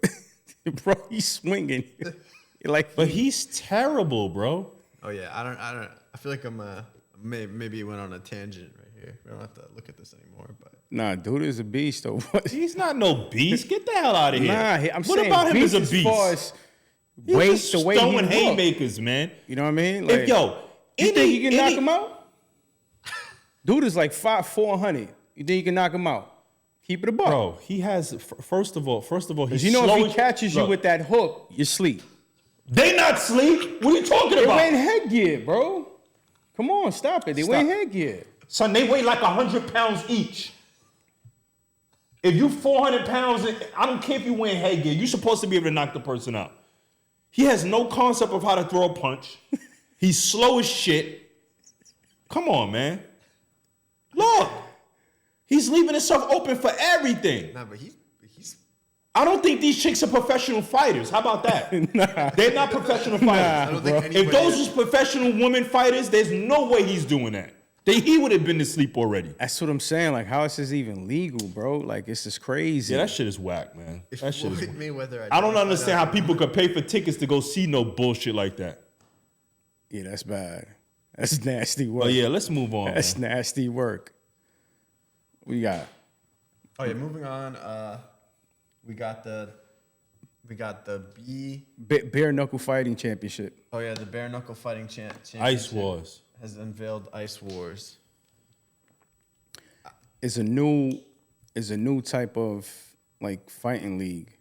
bro, he's swinging. But he's terrible, bro. Oh yeah, I don't. I feel like I'm maybe went on a tangent right here. We don't have to look at this anymore. But Nah, dude is a beast though. He's not no beast. Get the hell out of here. Nah, I'm what saying about him as a as beast? far as He's weight, just the way he throwing look. haymakers, man. You know what I mean? If you think you can knock him out? Dude is like 400. You think you can knock him out? Keep it a buck. Bro, he has first of all, Because he's you know slow if as- he catches you Look, with that hook, you sleep. they not sleep. What are you talking They about? wearing headgear, bro. Come on, stop it. They wearing headgear. Son, they weigh like 100 pounds each. If you 400 pounds, I don't care if you wearing headgear. You're supposed to be able to knock the person out. He has no concept of how to throw a punch. He's slow as shit. Come on, man. Look. He's leaving himself open for everything. nah, but he's. I don't think these chicks are professional fighters. How about that? They're not professional fighters. I don't think If anybody. those was professional women fighters, there's no way he's doing that. He would have been to sleep already. That's what I'm saying. Like, how is this even legal, bro? Like, it's just crazy. Yeah, that shit is whack, man. if That shit is Floyd Mayweather I don't identified understand how as a people woman- could pay for tickets to go see no bullshit like that. Yeah, that's bad. That's nasty work. But yeah, let's move on. That's Man. nasty work. We got Oh yeah, moving on. We got the B. bare knuckle fighting championship. Oh yeah, the bare knuckle fighting championship. Ice Wars. has unveiled Ice Wars. It's a new type of like fighting league.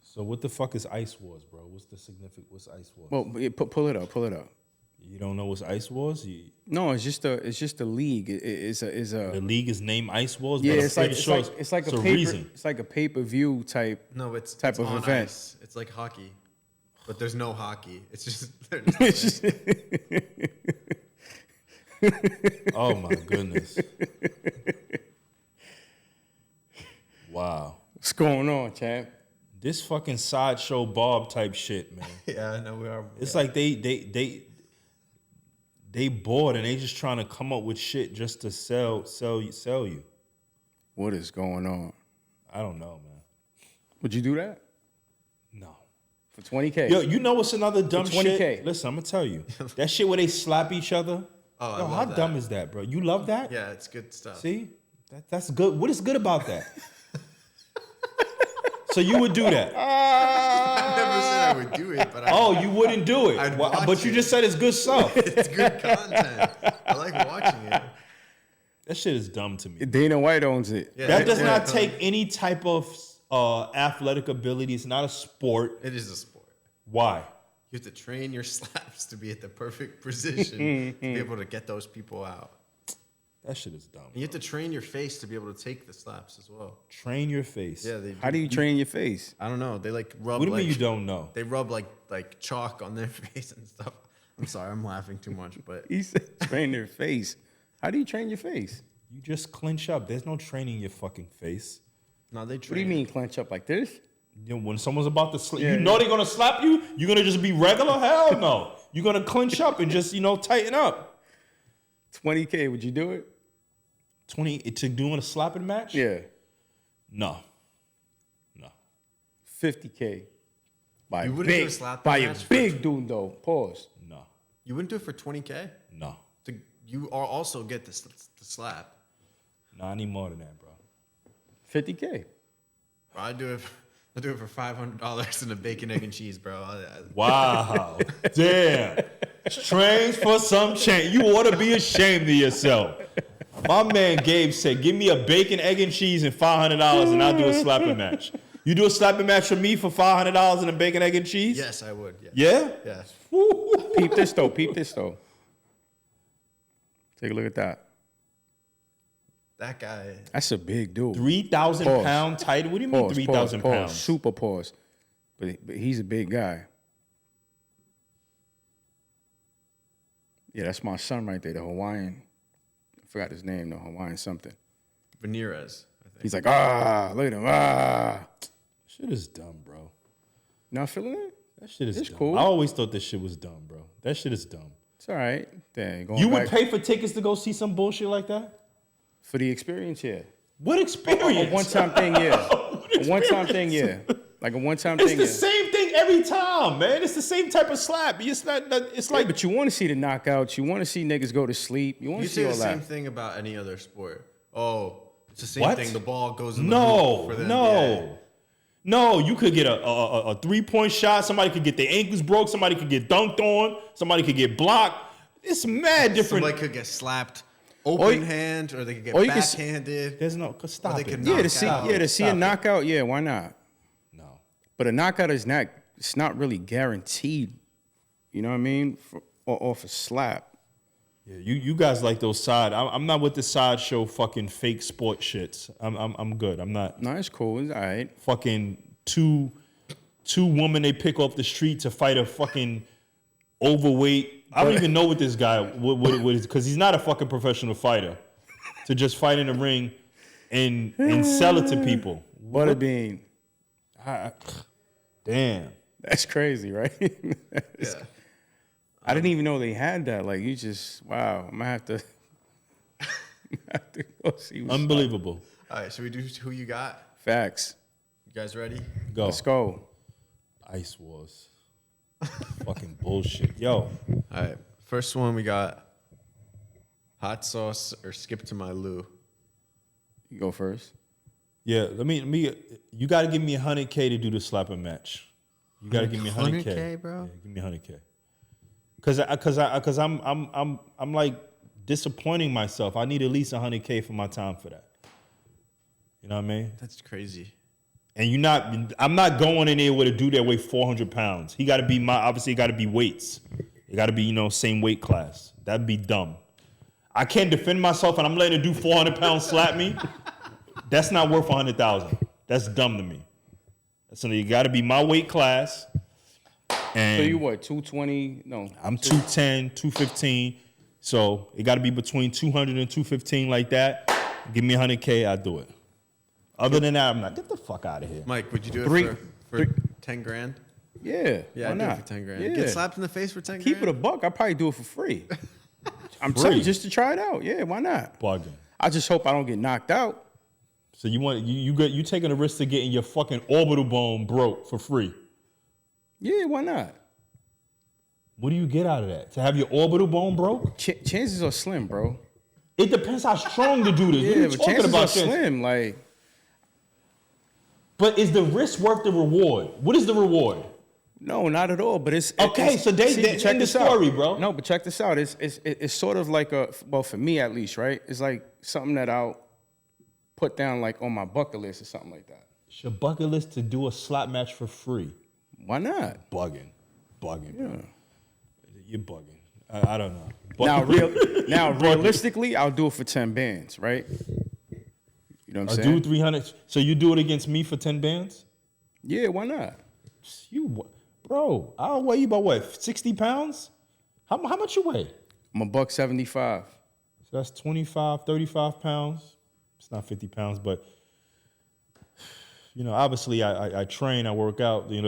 So what the fuck is Ice Wars, bro? What's the significance? What's Ice Wars? Well, pull it up. You don't know what's Ice Wars? No, it's just a league. It's a The league is named Ice Wars. yeah. but I'm It's like pretty sure it's like a it's pay reason. it's like a pay-per-view type. No, it's Type it's of on event. ice. It's like hockey, but there's no hockey. It's just. Oh my goodness. Wow. What's going on, champ? This fucking sideshow Bob type shit, man. Yeah, I know we are. It's like they bored and they just trying to come up with shit just to sell you. What is going on? I don't know, man. Would you do that No. for $20K? Yo, you know what's another dumb 20K. shit? Listen, I'm gonna tell you. That shit where they slap each other. Oh, I Yo, love how that. dumb is that, bro? You love that? Yeah, it's good stuff. See? That's good. What is good about that? So you would do that? I never said I would do it, but Oh, you wouldn't do it. I'd Well, watch but you it. just said it's good stuff. it's good content. I like watching it. That shit is dumb to me. Dana White owns it. Yeah, That does yeah. not take any type of athletic ability. It's not a sport. It is a sport. Why? You have to train your slaps to be at the perfect position to be able to get those people out. That shit is dumb. And you have to train your face to be able to take the slaps as well. Train your face. Yeah, they. How do you train your face? I don't know. They like rub. What do you like, mean you don't know? They rub like chalk on their face and stuff. I'm sorry, I'm laughing too much, but He said train their face. How do you train your face? You just clinch up. There's no training your fucking face. no, they train. What do you mean clench up like this? You know, when someone's about to slap, Yeah, you know they're gonna slap you. You're gonna just be regular? Hell no. You're gonna clinch up and just tighten up. $20K, would you do it? 20 to doing a slapping match? Yeah. No. 50K. By You a wouldn't do a big, slap by a match for- big dude though. Pause. No. You wouldn't do it for 20K? No. You also get the slap. No, I need more than that, bro. 50K. Bro, I do it for $500 and a bacon, egg, and cheese, bro. Wow. Damn. Strange for some change. You ought to be ashamed of yourself. My man Gabe said, give me a bacon, egg, and cheese and $500 and I'll do a slapping match. You do a slapping match for me for $500 and a bacon, egg, and cheese? Yes, I would. Yes. Yeah? Yes. Peep this though. Take a look at that. That guy. That's a big dude. 3,000 Pause. pound title. What do you mean 3,000 pounds? Super pause. But he's a big guy. Yeah, that's my son right there, the Hawaiian. I forgot his name, the Hawaiian something. Veneres, I think. He's like, look at him, Shit is dumb, bro. Not feeling it? That shit is It's dumb. cool. I always thought this shit was dumb, bro. That shit is dumb. It's all right. Then going You back would pay for tickets to go see some bullshit like that? for the experience, yeah. What experience? A one-time thing, yeah. A one-time thing, yeah. Like a one-time It's thing, the yeah. same thing every time, man. It's the same type of slap. It's not. It's Yeah, like. but you want to see the knockouts. You want to see niggas go to sleep. You want You to say see the all same that. thing about any other sport. Oh, it's the same What? thing. The ball goes in the hoop for the NBA. No, you could get a 3-point shot. Somebody could get their ankles broke. Somebody could get dunked on. Somebody could get blocked. It's mad different. Somebody could get slapped open hand, or they could get or you can backhanded. There's no. Stop they it. could Yeah, knock to see, out. yeah, to see a Stop it. knockout, yeah, why not? No. But a knockout is not. It's not really guaranteed. You know what I mean? Off a slap. Yeah, you guys like those side. I'm not with the sideshow fucking fake sport shits. I'm good. I'm not No, it's cool. It's all right. fucking two women they pick off the street to fight a fucking overweight. I don't even know what this guy what is, because he's not a fucking professional fighter. To just fight in the ring and sell it to people. Butterbean. Damn. That's crazy, right? Yeah. I didn't even know they had that. Like, you just, wow. I'm going to have to go see what's Unbelievable. All right, should we do who you got? Facts. You guys ready? Go. Let's go. Ice Wars. Fucking bullshit. Yo. All right, first one we got hot sauce or skip to my Lou. You go first. Yeah, let me. You got to give me $100K to do the slapping match. You got to give me $100K, 100K, bro? Yeah, give me $100K. Cause I'm like disappointing myself. I need at least $100K for my time for that. You know what I mean? That's crazy. And I'm not going in there with a dude that weighs 400 pounds. He got to be obviously got to be weights. It got to be, same weight class. That'd be dumb. I can't defend myself and I'm letting a dude 400 pounds slap me. That's not worth 100,000. That's dumb to me. So you got to be my weight class. And So you what, 220? No. I'm 210, 215. So it got to be between 200 and 215 like that. Give me $100K, I'll do it. Other than that, I'm not. Get the fuck out of here. Mike, would you do Three- it for 10 grand? Yeah. Yeah, why I'd do it not? for 10 grand. Yeah. Get slapped in the face for 10 Keep it grand? a buck. I'd probably do it for free. I'm Free? telling you, just to try it out. Yeah, why not? Bugging. I just hope I don't get knocked out. So you taking a risk of getting your fucking orbital bone broke for free. Yeah, why not? What do you get out of that? To have your orbital bone broke? Chances are slim, bro. It depends how strong the dude is. Yeah, what are you but talking chances about? are slim. Like, But is the risk worth the reward? What is the reward? no, not at all. But it's Okay, it's- so they check end the this out. story, bro. No, but check this out. It's sort of like for me at least, right? It's like something that I'll put down like on my bucket list or something like that. It's your bucket list to do a slap match for free. Why not? Bugging, bro. You're bugging. I don't know. Now, realistically, I'll do it for 10 bands, right? You know what I'm I saying? do 300. So you do it against me for 10 bands? Yeah, why not? Bro, I'll weigh you by what? 60 pounds? How much you weigh? I'm a $175. So that's 25, 35 pounds. It's not 50 pounds, but obviously I train, I work out. do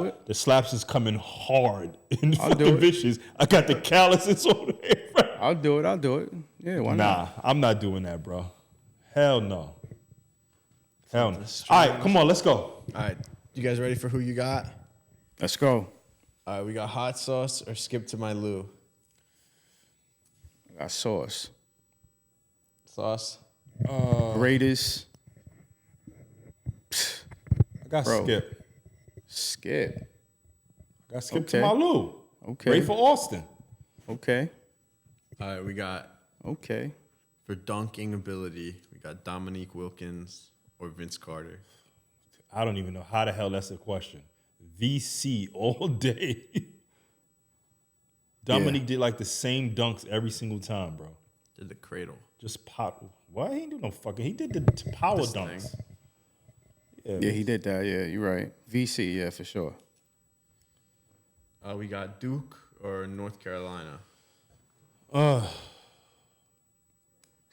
it. The slaps is coming hard and I'll do fucking it. vicious. I got the calluses on there, bro. I'll do it. Yeah, why not? Nah, I'm not doing that, bro. Hell no. Hell no. All right, come on, let's go. All right, you guys ready for who you got? Let's go. All right, we got hot sauce or skip to my Lou. I got sauce. Sauce. Greatest. I got Bro. Skip. Skip. I got Skip Okay. to my Lou. Okay. Ready for Austin. Okay. All right, we got Okay. for dunking ability, we got Dominique Wilkins or Vince Carter. I don't even know how the hell that's a question. VC all day. Dominique did like the same dunks every single time, bro. Did the cradle. Just pop. Why he ain't do no fucking? He did the power This dunks. thing. Yeah, he did that. Yeah, you're right. VC, yeah, for sure. We got Duke or North Carolina. So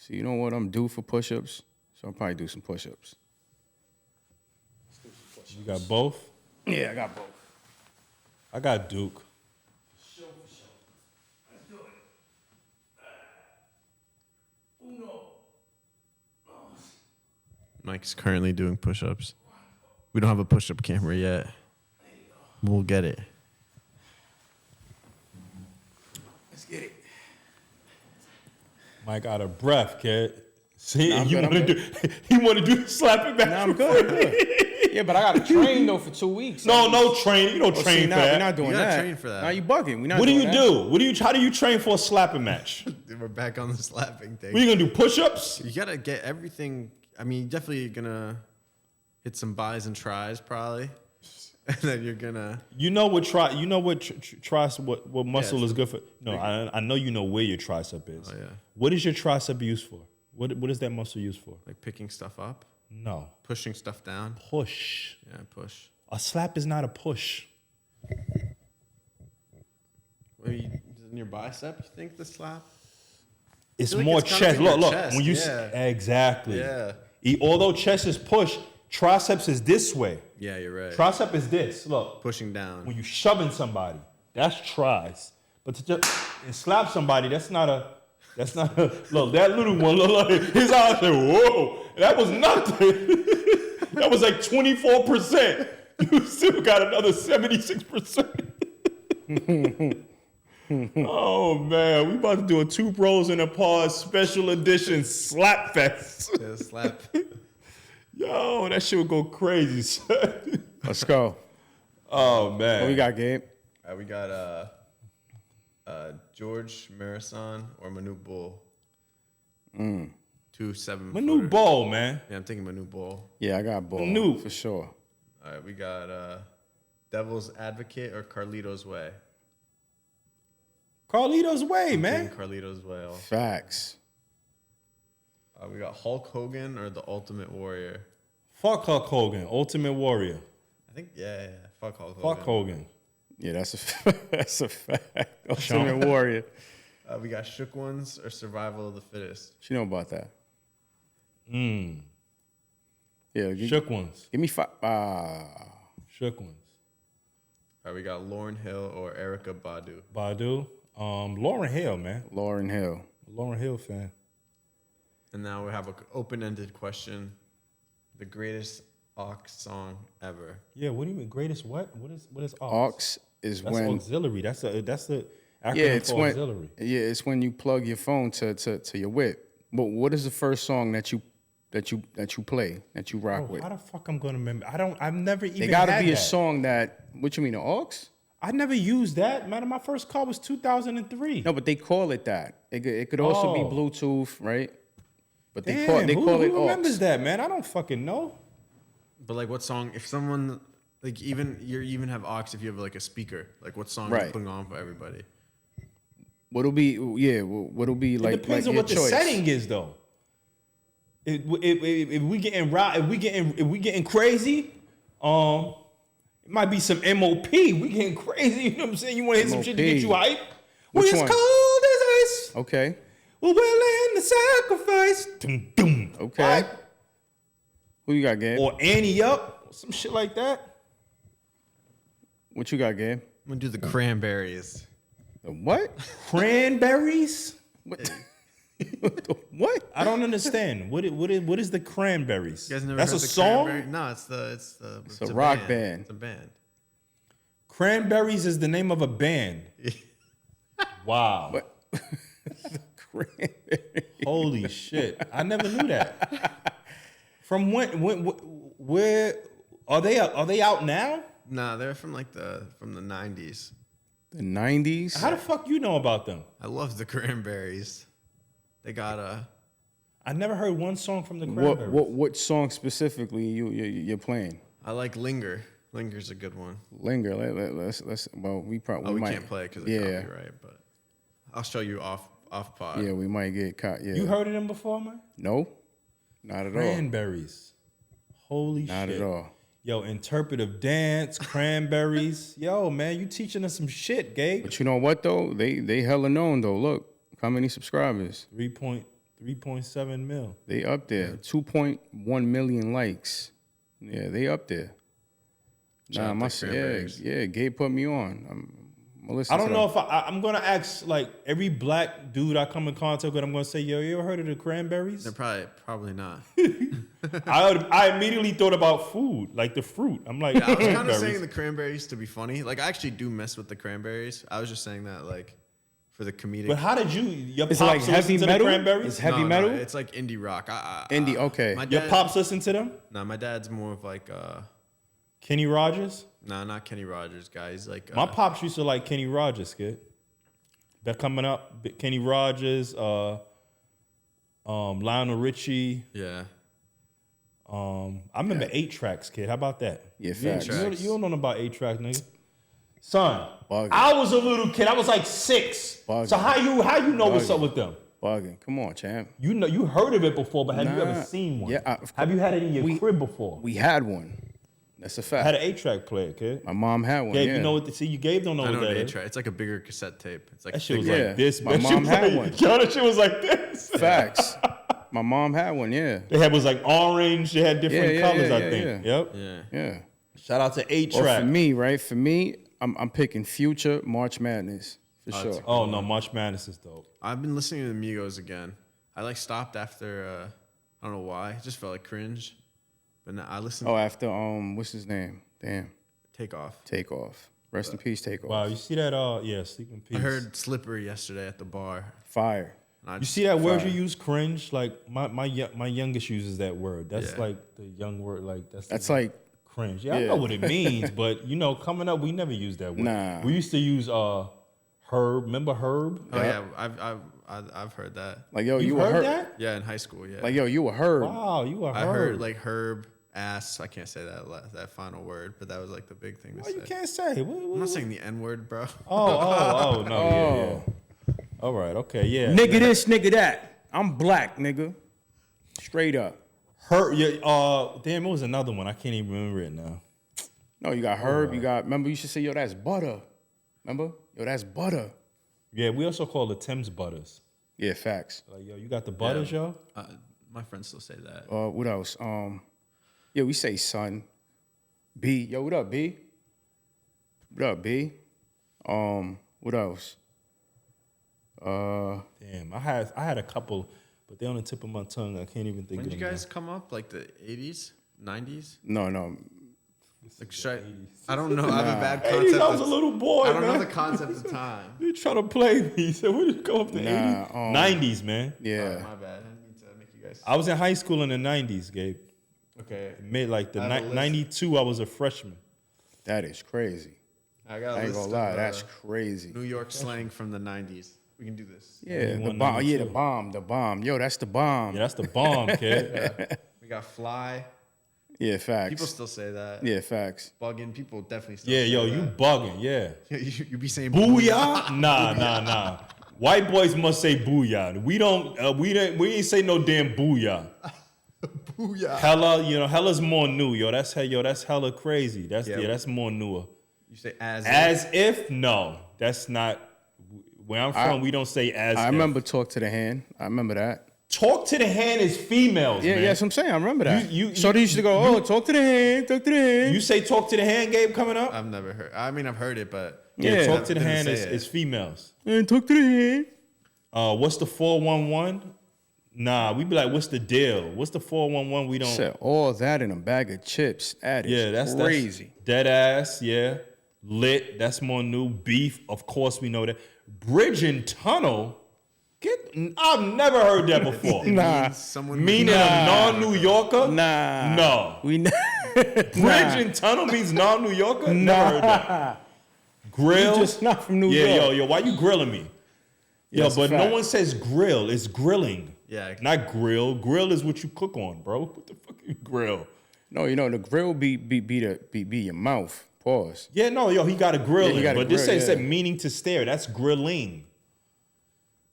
you know what I'm due for push-ups? So I'll probably do some push-ups. You got both. Yeah, I got both. I got Duke. For sure. Let's do it. Uno. Mike's currently doing push-ups. We don't have a push-up camera yet. We'll get it. Let's get it. Mike out of breath, kid. See, Nah, I'm you good, want to do? He want to do the slapping back. Nah, I'm good. Yeah, but I got to train, though, for 2 weeks. No training. You don't train for We're that. not doing You gotta that. train for that. Now you bugging. We're not What do doing you that. do? How do you train for a slapping match? We're back on the slapping thing. What are you gonna do? Push-ups? You gotta get everything. I mean, you're definitely gonna hit some buys and tries, probably, and then you're gonna. You know what what muscle Yeah, is good for? No, I know you know where your tricep is. Oh yeah, What is your tricep used for? What is that muscle used for? like picking stuff up, No. pushing stuff down. Push. Yeah, push. A slap is not a push. Maybe in your bicep, you think the slap? It's feel like more it's kinda chest. in your Look, chest, when you yeah. exactly. Yeah. Although chest is push, triceps is this way. Yeah, you're right. Tricep is this. Look, Pushing down. when you shoving somebody, that's tries. But to just and slap somebody, that's not a. Look, that little one look like his eyes said, whoa, that was nothing. That was like 24%. You still got another 76%. Oh man, we about to do a 2Bros&APod special edition slap fest. Yeah, slap. Yo, that shit would go crazy, son. Let's go. Oh man. What we got, Gabe? We got George Marison or Manu Bull. 2 7. Manu Ball, man. Yeah, I'm thinking Manu Bull. Yeah, I got ball. New. For sure. All right, we got Devil's Advocate or Carlito's Way. Carlito's Way, I'm man. thinking Carlito's Way. Also. Facts. We got Hulk Hogan or the Ultimate Warrior. Fuck Hulk Hogan, Ultimate Warrior. I think yeah. Fuck Hulk Hogan. Fuck Hogan. Yeah, that's a fact. Ultimate Warrior. We got Shook Ones or Survival of the Fittest. What you know about that? Yeah, Shook Ones. Give me 5. Shook Ones. All right, we got Lauryn Hill or Erica Badu. Badu. Lauryn Hill, man. Lauryn Hill. Lauryn Hill fan. And now we have an open-ended question: the greatest aux song ever. Yeah, what do you mean? Greatest what? What is aux? Aux is That's when auxiliary. That's the acronym it's for when auxiliary. it's when you plug your phone to your whip. But what is the first song that you play that you rock Bro, with? how the fuck I'm gonna remember? I've never even. They gotta had be a that. song that. What you mean, the aux? I never used that, man. My first car was 2003. No, but they call it that. It could also be Oh. Bluetooth, right? But they Damn, call it who remembers aux. that, man? I don't fucking know. But like, what song? If someone like you even have aux if you have like a speaker. Like, what song are Right. you putting on for everybody? What'll be what'll be It like? depends like on your what the choice. setting is, though. If we getting crazy, it might be some MOP. We getting crazy. You know what I'm saying? You want to hit some shit to get you MOP. hype? Which We as one? cold as ice. Okay. We're willing to sacrifice. Dum, dum. Okay. Right? Who you got, Gabe? Or Annie Up, or some shit like that. What you got, Gabe? I'm gonna do the Cranberries. The what? Cranberries? What? What? I don't understand. What is the Cranberries? You guys never That's heard a the song? Cranberry? No, it's a rock band. It's a band. Cranberries is the name of a band. Wow. What? Cranberry. Holy shit. I never knew that. From when where are they out now? Nah, they're from the 90s. The 90s? How the fuck you know about them? I love the Cranberries. They got I never heard one song from the Cranberries. What song specifically you're playing? I like Linger. Linger's a good one. Linger. Let's well we probably We might. can't play it because of Yeah. copyright, but I'll show you off off pod. Yeah, we might get caught. Yeah. You heard of them before, man? No, not at all. Cranberries. Holy shit. Not at all. Yo, interpretive dance, cranberries. Yo, man, you teaching us some shit, Gabe. But you know what though? They hella known though. Look, how many subscribers? 3.7 mil. They up there. 2.1 million likes. Yeah, they up there. Shout Nah, out my to Cranberries. Gabe put me on. I'm gonna listen I don't to know them. if I'm going to ask, like, every black dude I come in contact with, I'm going to say, yo, you ever heard of the cranberries? They're probably not. I immediately thought about food, like the fruit. I'm like, I was kind of cranberries. saying the cranberries to be funny. Like, I actually do mess with the cranberries. I was just saying that, like, for the comedic. But how did your Is pops it like listen heavy to metal? the cranberries? It's heavy No, metal? it's like indie rock. Indie, okay. My Your dad, pops listen to them? No, my dad's more of like, Kenny Rogers? nah, not Kenny Rogers, guy. He's like, My pops used to like Kenny Rogers, kid. They're coming up. Kenny Rogers, Lionel Richie. yeah. I remember 8 tracks, kid. How about that? Yeah, You, facts. you don't know about 8 track, nigga. Son, Bugging. I was a little kid. I was like 6. Bugging. So how you know what's Bugging. up with them? Bugging. Come on, champ. You know you heard of it before, but have you Nah. ever seen one? Yeah, have you had it in your crib before? We had one. That's a I fact. had an 8-track player, kid. My mom had one. Gabe, yeah. you know what? You Gabe don't know I what know that an is. 8-track. It's like a bigger cassette tape. It's like That shit was Yeah. like this. My That shit mom was had like, one. Yo, that shit was like this. Facts. My mom had one. Yeah. They had was like orange. They had different Yeah, colors, I yeah, think. yeah. Yep. Yeah. Yeah. Shout out to 8 Or track. for me, right? For me, I'm picking Future March Madness for that's sure. Oh no, March Madness is dope. I've been listening to the Migos again. I like stopped after, I don't know why. It just felt like cringe. But now I listened Oh, to after what's his name? Damn, Takeoff. Takeoff. Rest in peace, Takeoff. Wow, you see that? Yeah, Sleep in Peace. I heard Slippery yesterday at the bar. Fire. And I You just- see that word Fire. you use, cringe? Like my youngest uses that word. That's Yeah. like the young word. Like that's like cringe. Yeah, I yeah. know what it means, but you know, coming up, we never used that word. Nah. We used to use Herb. Remember Herb? Oh yeah, I've heard that. like yo, You you a heard herb. that? Yeah, in high school. Yeah. Like yo, you a herb. Wow, you are I Herb. heard like herb ass. I can't say that final word, but that was like the big thing to Oh, say. you can't say. I'm not saying the N word, bro. Oh, no, yeah. All right, okay, yeah. Nigga this, nigga that. I'm black, nigga. Straight up. Herb. Yeah. Damn, it was another one. I can't even remember it now. No, you got herb. You got. Remember, you should say yo, that's butter. Remember, yo, that's butter. Yeah, we also call it Tim's Butters. Yeah, facts. Like, yo, you got the butters, yo? My friends still say that. What else? Yeah, we say son. B. Yo, what up, B? What up, B? What else? Damn, I had a couple, but they're on the tip of my tongue. I can't even think When of did you them guys come up? Like the 80s, 90s? No. Like I don't know. I have a bad now. 80s, concept. I was a little boy, I don't man. know the concept of time. You trying to play me? He said, "Where did you go up to Nah, 80s, 90s, man?" Yeah. My bad. I didn't mean to make you guys. I was in high school in the 90s, Gabe. Okay. Mid like the I have a list. 92, I was a freshman. That is crazy. I got a I ain't list gonna lie, of, that's crazy. New York slang from the 90s. We can do this. Yeah, the 91, bomb. Yeah, 92. the bomb. Yo, that's the bomb. Yeah, that's the bomb, kid. We got fly. Yeah, facts. People still say that. Yeah, facts. Bugging. People definitely still Yeah, say yo, that. you bugging, yeah. you be saying Booyah? Nah. White boys must say booyah. We don't. We ain't say no damn booyah. Booyah. Hella, hella's more new, yo. That's hella crazy. That's Yeah. that's more newer. You say as If no, that's not where I'm from. We don't say as. I if. remember talk to the hand. I remember that. Talk to the hand is females, Yeah, man. yeah, that's what I'm saying. I remember that. You- so they used to go, talk to the hand, talk to the hand. You say talk to the hand, Gabe, coming up. I've never heard. I mean, I've heard it, but Yeah. Talk to the Didn't hand say is, it. is females. And talk to the hand. What's the 411? Nah, we be like, what's the deal? What's the 411? We don't. Said all that in a bag of chips. That is Yeah, that's crazy. Dead ass, yeah. Lit, that's more new. Beef, of course we know that. Bridge and tunnel. I've never heard that before. Nah. someone Meaning a non-New Yorker? Nah. No. We Bridge and tunnel means non-New Yorker? Never heard that. Grill? You just not from New yeah, York. yo, why you grilling me? Yo, that's a but no fact. one says grill. It's grilling. Yeah. Not grill. Grill is what you cook on, bro. What the fuck is grill? No, the grill be your mouth. Pause. Yeah, no, yo, he got a grill Yeah, he in, got a but this grill, said yeah. meaning to stare. That's grilling.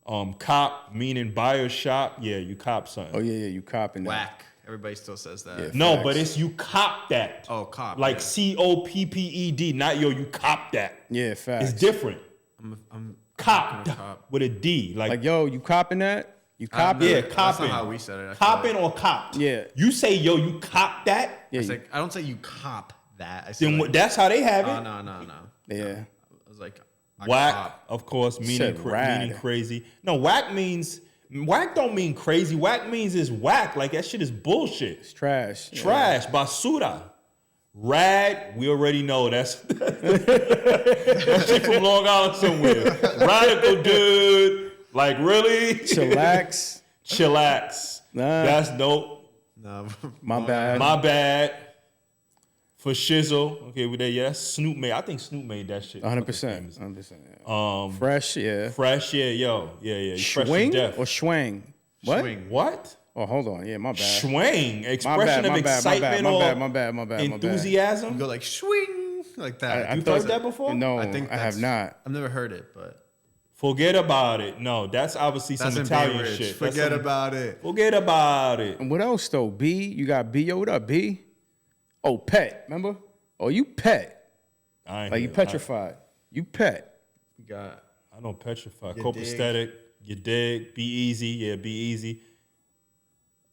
Cop, meaning buy or shop. Yeah, you cop something. Oh yeah, you copping that. Whack. Everybody still says that. Yeah. No, Facts. but it's you cop that. Oh, cop. Like yeah. COPPED, not yo, you cop that. Yeah, facts. It's different. I'm Cop cop. with a D. Like yo, you copping that? You I cop don't know. Yeah, That's copping. not how we said it. I feel Copping like. or copped. Yeah. You say yo, you cop that. Yeah, It's you- like, I don't say you cop that. I say Then like, that's how they have it. oh, no. yeah. I was like, I Whack, cop. of course, meaning, Said rad. meaning crazy. No, whack don't mean crazy. Whack means it's whack. Like that shit is bullshit. It's trash. Yeah. Trash, basura. Rad, we already know that's that shit from Long Island somewhere. Radical dude. Like really? Chillax. Chillax. Nah. That's dope. No, My bad. My bad. For Shizzle. Okay, we there. Yeah, that's Snoop made. I think Snoop made that shit. 100%. 100%. Fresh, yeah. Fresh, yeah, yo. Yeah. Fresh to Swing death. or swang? What? Swing. What? Oh, hold on. Yeah, my bad. Swing. My Expression bad, of my bad, excitement my bad. or enthusiasm. You go like swing like that. You've heard that before? No, I think I have not. I've never heard it, but Forget about it. No, that's obviously that's some in Italian Bay Ridge. shit. Forget about it. Forget about it. And what else though? B, you got B. Yo, what up, B? Oh, pet. Remember? Oh, you pet. I ain't Like you hear- petrified. You pet. You got I know petrified. You Copacetic. You dig. Be easy. Yeah, be easy.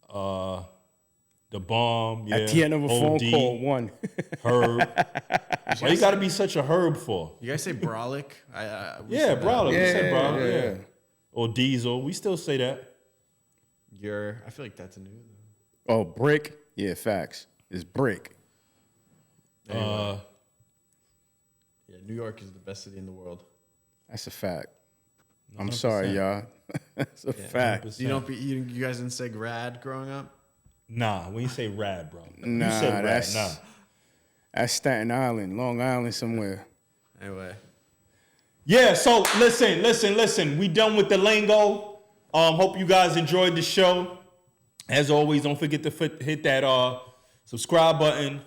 The bomb. Yeah. At the end of a phone OD, call, one. Herb. Why you gotta be such a herb for? you guys say brolic? We Yeah, said that. bro. We said bro. yeah. Yeah. Or diesel. We still say that. I feel like that's a new. Oh, brick. Yeah, facts. It's brick. Anyway. Yeah, New York is the best city in the world. That's a fact. I'm sorry, y'all. That's a fact. 100%. You guys didn't say grad growing up? Nah, when you say rad, bro. Nah, you said rad. that's Nah. that's Staten Island, Long Island somewhere. Anyway, Yeah, so listen. We done with the lingo. Hope you guys enjoyed the show. As always, don't forget to hit that subscribe button,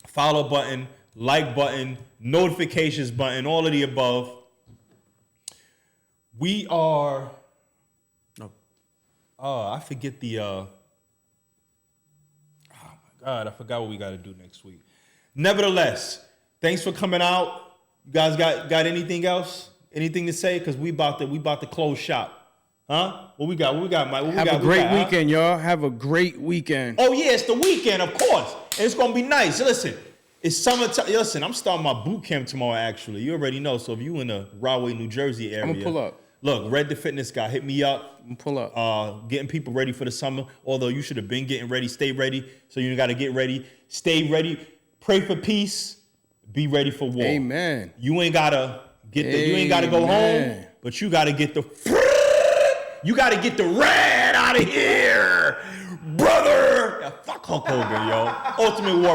follow button, like button, notifications button, all of the above. We are. no. I forget the. Oh my God, I forgot what we got to do next week. Nevertheless, thanks for coming out. You guys got anything else? Anything to say? Because we about to close shop. Huh? What we got, Mike? Have a great weekend, y'all. Have a great weekend. Oh yeah, it's the weekend, of course. And it's gonna be nice. Listen, it's summertime. Listen, I'm starting my boot camp tomorrow. Actually, you already know. So if you in the Rahway, New Jersey area, I'ma pull up. Look, Red the Fitness Guy, hit me up. I'm pull up. Getting people ready for the summer. Although you should have been getting ready. Stay ready. So you got to get ready. Stay ready. Pray for peace. Be ready for war. Amen. You ain't gotta get the. You ain't gotta go home, Amen. but you gotta get the. You gotta get the rat out of here, brother. Yeah, fuck Hulk Hogan, yo. Ultimate War.